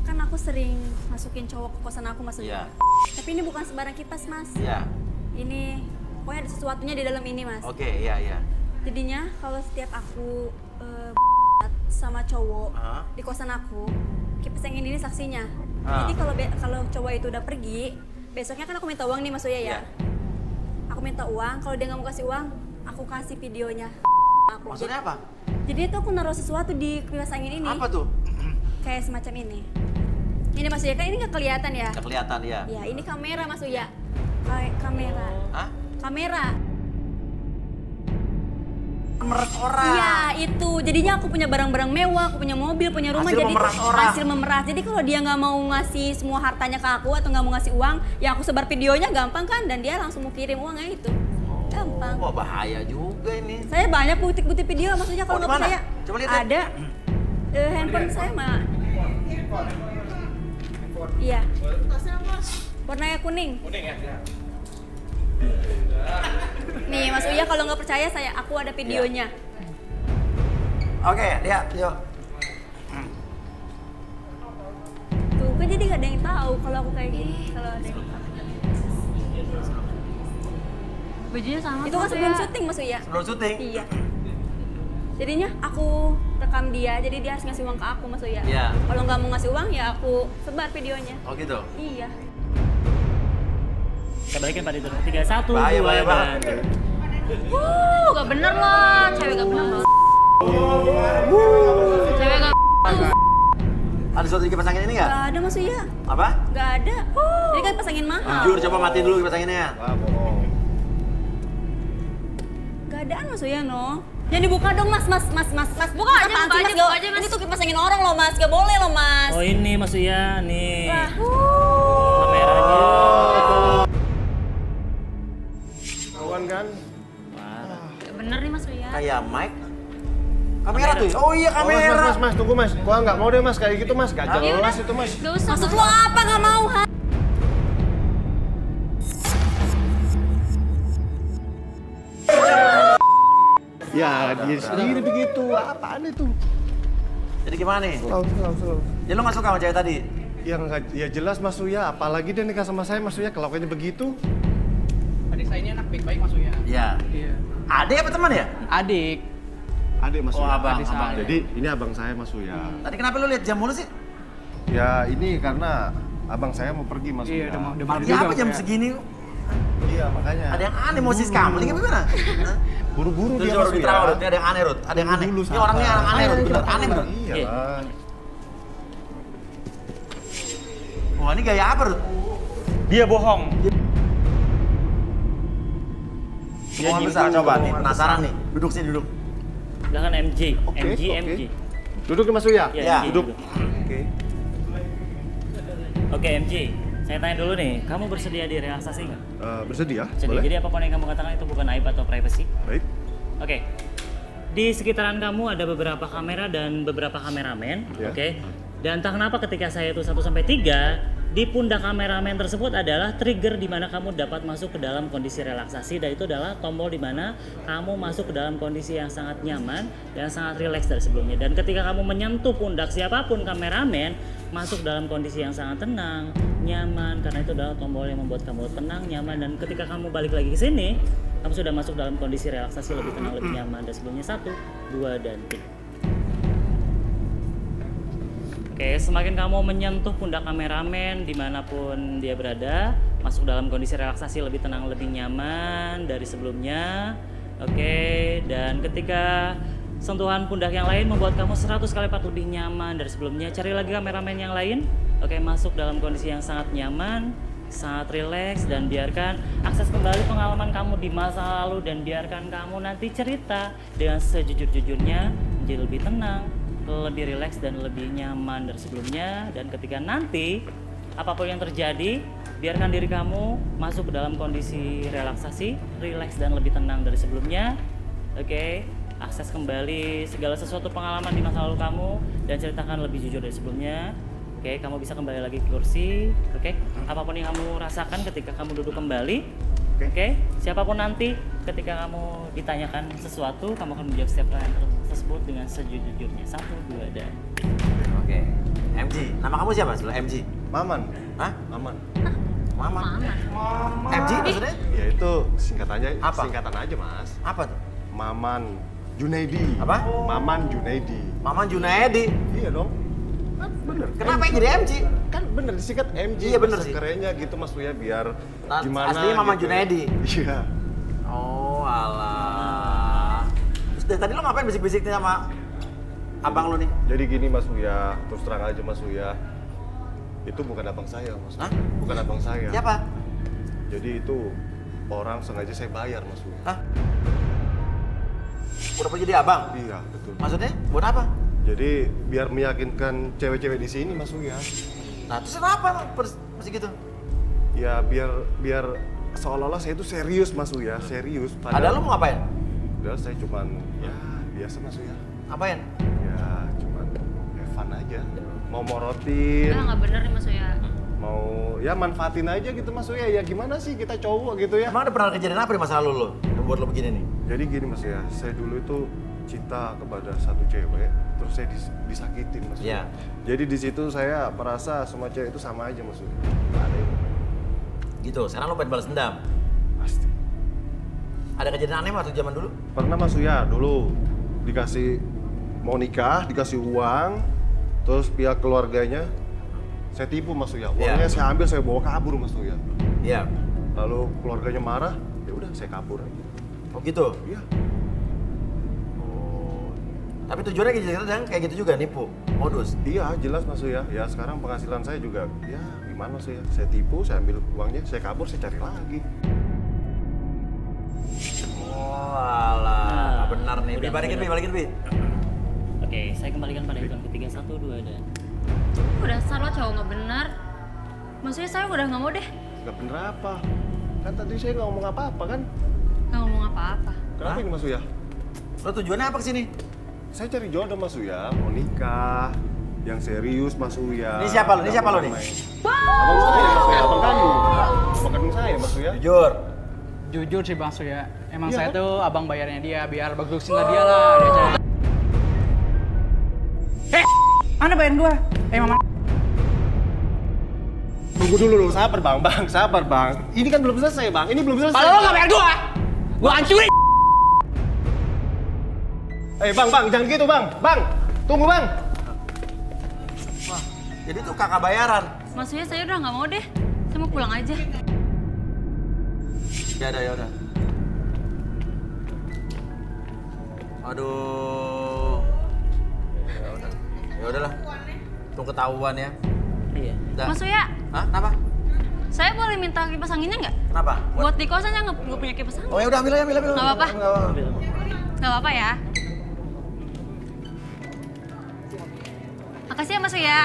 kan aku sering masukin cowok ke kosan aku Mas Uya. Tapi ini bukan sembarang kipas Mas. Iya. Ini pokoknya ada sesuatunya di dalam ini Mas. Oke, iya. Jadinya kalau setiap aku sama cowok di kosan aku, kipas angin ini saksinya. Jadi kalau cowok itu udah pergi, besoknya kan aku minta uang nih Mas Uya ya. Aku minta uang, kalau dia nggak mau kasih uang, aku kasih videonya. Maksudnya apa? Jadi itu aku naruh sesuatu di kipas angin ini. Apa tuh? Kayak semacam ini. Ini Mas Uya, kan ini nggak kelihatan ya? Nggak kelihatan ya. Ya, ini kamera Mas Uya. Kamera. Hah? Kamera. Memeras orang. Iya, itu. Jadinya aku punya barang-barang mewah, aku punya mobil, punya rumah. Hasil jadi memeras orang. hasil memeras. Jadi kalau dia nggak mau ngasih semua hartanya ke aku atau nggak mau ngasih uang, ya aku sebar videonya gampang kan, dan dia langsung mau kirim uangnya itu. Gampang. Wah, bahaya juga ini. Saya banyak bukti-bukti video, maksudnya kalau nggak percaya. Coba lihat. Ada handphone saya mah. Iya. Warnanya kuning. Kuning ya? Nih Mas Uya, kalau nggak percaya aku ada videonya. Oke, lihat, yuk. Tuh kan jadi nggak ada yang tahu kalau aku kayak gini. Kalau ada yang tahu. Bajunya sama. Itu kan sebelum syuting Mas Uya. Sebelum syuting? Iya. Jadinya aku rekam dia, jadi dia harus ngasih uang ke aku Mas Uya. Iya. Kalau nggak mau ngasih uang ya aku sebar videonya. Oh gitu? Iya. Kita balikin Pak Dito. 3, 1, 2, bahaya banget. Gak bener lah, cewek gak bener banget. Cewek gak Ada sesuatu di kipas angin ini nggak? Nggak ada Mas Uya. Apa? Nggak ada. Jadi kan kipas angin mahal. Jujur, coba matiin dulu kipas anginnya. Wah, bohong. Nggak adaan Mas Uya, no. Jangan dibuka dong Mas. Buka aja, buka aja Mas. Ini tuh kipas angin orang loh Mas, nggak boleh loh Mas. Oh ini Mas Uya, nih. Wah. Kameranya. Kawan kan? Gak bener nih Mas Uya. Kayak mic. Kamera tuh ya? Oh iya kamera. Mas, tunggu Mas. Gua nggak mau deh Mas kayak gitu Mas. Gak jelas itu Mas. Gak usah. Maksud lo apa nggak mau? Ha? Ya, dia sendiri begitu. Apaan itu? Jadi gimana nih? Slow. Ya lu nggak suka sama cewek tadi? Ya jelas Mas Uya, apalagi dia nikah sama saya Mas Uya, kelakuannya begitu. Adik saya ini anak baik-baik Mas Uya. Iya. Adik apa teman ya? Adik. Adik Mas Oh Uya. abang. Jadi ini abang saya Mas Uya. Tadi kenapa lu lihat jam mulu sih? Ya ini karena abang saya mau pergi Mas Uya. Iya, udah Pagi apa jam segini? Iya makanya. Ada yang aneh mau sis kamu ini gimana? Buru-buru Dia dia Rut, Mas diterang Uya. Rut. Ini ada yang aneh Rut. Ada yang aneh. Dulu, Ini orangnya yang aneh Rut. Bener aneh bener. Iya kan. Wah ini gaya apa Rut? Dia bohong. Omongan besar, coba nih, penasaran nih. Duduk sini, duduk. Silakan MJ. Oke, MJ, oke. MJ. Duduk Mas Uya? Ya, Duduk. Oke. Oke, MJ. Saya tanya dulu nih, kamu bersedia direlaksasi nggak? Bersedia, Jadi, boleh. jadi apapun yang kamu katakan itu bukan aib atau privacy. Baik. Oke. Di sekitaran kamu ada beberapa kamera dan beberapa kameramen, Ya. oke. Dan entah kenapa ketika saya itu 1-3, di pundak kameramen tersebut adalah trigger di mana kamu dapat masuk ke dalam kondisi relaksasi, dan itu adalah tombol di mana kamu masuk ke dalam kondisi yang sangat nyaman dan sangat rileks dari sebelumnya. Dan ketika kamu menyentuh pundak siapapun kameramen, masuk dalam kondisi yang sangat tenang, nyaman, karena itu adalah tombol yang membuat kamu tenang, nyaman, dan ketika kamu balik lagi ke sini, kamu sudah masuk dalam kondisi relaksasi lebih tenang, lebih nyaman dari sebelumnya. 1, 2, dan 3. Oke, semakin kamu menyentuh pundak kameramen dimanapun dia berada, masuk dalam kondisi relaksasi lebih tenang, lebih nyaman dari sebelumnya. Oke, dan ketika sentuhan pundak yang lain membuat kamu 100 kali lipat lebih nyaman dari sebelumnya, cari lagi kameramen yang lain. Oke, masuk dalam kondisi yang sangat nyaman, sangat rileks, dan biarkan akses kembali pengalaman kamu di masa lalu, dan biarkan kamu nanti cerita dengan sejujur-jujurnya, menjadi lebih tenang, lebih rileks, dan lebih nyaman dari sebelumnya. Dan ketika nanti apapun yang terjadi, biarkan diri kamu masuk ke dalam kondisi relaksasi, rileks, dan lebih tenang dari sebelumnya. Oke, akses kembali segala sesuatu pengalaman di masa lalu kamu dan ceritakan lebih jujur dari sebelumnya. Oke, kamu bisa kembali lagi ke kursi. Oke, apapun yang kamu rasakan ketika kamu duduk kembali. Oke, siapapun nanti ketika kamu ditanyakan sesuatu, kamu akan menjawab setiap pertanyaan tersebut dengan sejujurnya. 1, 2, dan 3. Oke. MJ, nama kamu siapa sebelah MJ? Maman. Hah? Maman. Maman. MJ maksudnya? Ya itu singkatannya, Apa? singkatan aja Mas. Apa tuh? Maman Junaidi. Apa? Maman Junaidi. Maman Junaidi. Iya dong. Bener. Kenapa yang jadi MJ? Kan bener disingkat MJ. Iya, bener sih. Kerennya gitu Mas Uya biar gimana. Aslinya Maman gitu. Junaidi. Iya. Oh alah. Terus dari tadi lo ngapain bisik-bisik nih sama abang lo nih? Jadi gini Mas Uya, terus terang aja Mas Uya. Itu bukan abang saya Mas. Hah? Bukan abang saya. Siapa? Jadi itu orang sengaja saya bayar Mas Uya. Hah? Udah punya jadi abang? Iya, betul. Maksudnya buat apa? Jadi biar meyakinkan cewek-cewek di sini Mas Uya. Nah terus kenapa mesti gitu? Ya biar seolah-olah saya itu serius Mas Uya, serius. Ada lo mau ngapain? Padahal saya cuman ya biasa Mas Uya. Ngapain? Ya cuman have fun aja. Mau morotin. Nggak bener nih Mas Uya. Mau ya manfaatin aja gitu Mas Uya. Ya gimana sih kita cowok gitu ya. Emang ada pernah kejadian apa di masa lalu lo yang buat lo begini nih? Jadi gini Mas Uya, saya dulu itu cinta kepada satu cewek, terus saya disakitin Mas Uya. Iya. Jadi di situ saya merasa semua cewek itu sama aja Mas Uya. Nggak ada yang Gitu, sekarang lo pengen balas dendam? pasti. Ada kejadian aneh waktu zaman dulu? Pernah Mas Uya dulu dikasih mau nikah, dikasih uang, terus pihak keluarganya saya tipu Mas Uya. Uangnya saya ambil, saya bawa kabur Mas Uya. Iya. Lalu keluarganya marah, ya udah saya kabur aja. Oh gitu? Iya. Oh. Tapi tujuannya kayak gitu juga, nipu, modus? Iya, jelas Mas Uya. Ya sekarang penghasilan saya juga, ya gimana Mas Uya. Saya tipu, saya ambil uangnya, saya kabur, saya cari lagi. Oh alah, benar nih. udah, Balikin, Bi. Oke, saya kembalikan pada hitungan ketiga. 1, 2, dan Udah dasar lo cowok nggak bener. Maksudnya saya udah nggak mau deh. Gak bener apa? Kan tadi saya nggak ngomong apa-apa kan? Nggak ngomong apa-apa. Kenapa ini Mas Uya? Lo tujuannya apa kesini? Saya cari jodoh Mas Uya, mau nikah, yang serius Mas Uya. Ini siapa lo? Ini siapa lo nih? Abang saya Mas Uya, abang kamu. Abang kandung saya Mas Uya. Jujur. Jujur sih Bang Suya. Emang Iya saya kan? tuh abang bayarnya dia biar bagusin lah dia lah. Dia cari. Mana bayarin gua? Mama. Tunggu dulu, sabar Bang, sabar Bang. Ini kan belum selesai Bang, ini belum selesai. Kalau lo nggak bayar gua hancurin. Bang, jangan gitu Bang. Bang, tunggu Bang. Wah, jadi tuh kakak bayaran. Maksudnya saya udah nggak mau deh. Saya mau pulang aja. Ya udah. Aduh. Ya udahlah. Tuh ketahuan ya. iya. Udah. Mas Uya, Hah? Kenapa? Saya boleh minta kipas anginnya nggak? Kenapa? Buat di kosan yang nggak punya kipas angin. Oh ya udah ambil. Nggak apa-apa. Nggak apa-apa ya. Makasih ya Mas ya.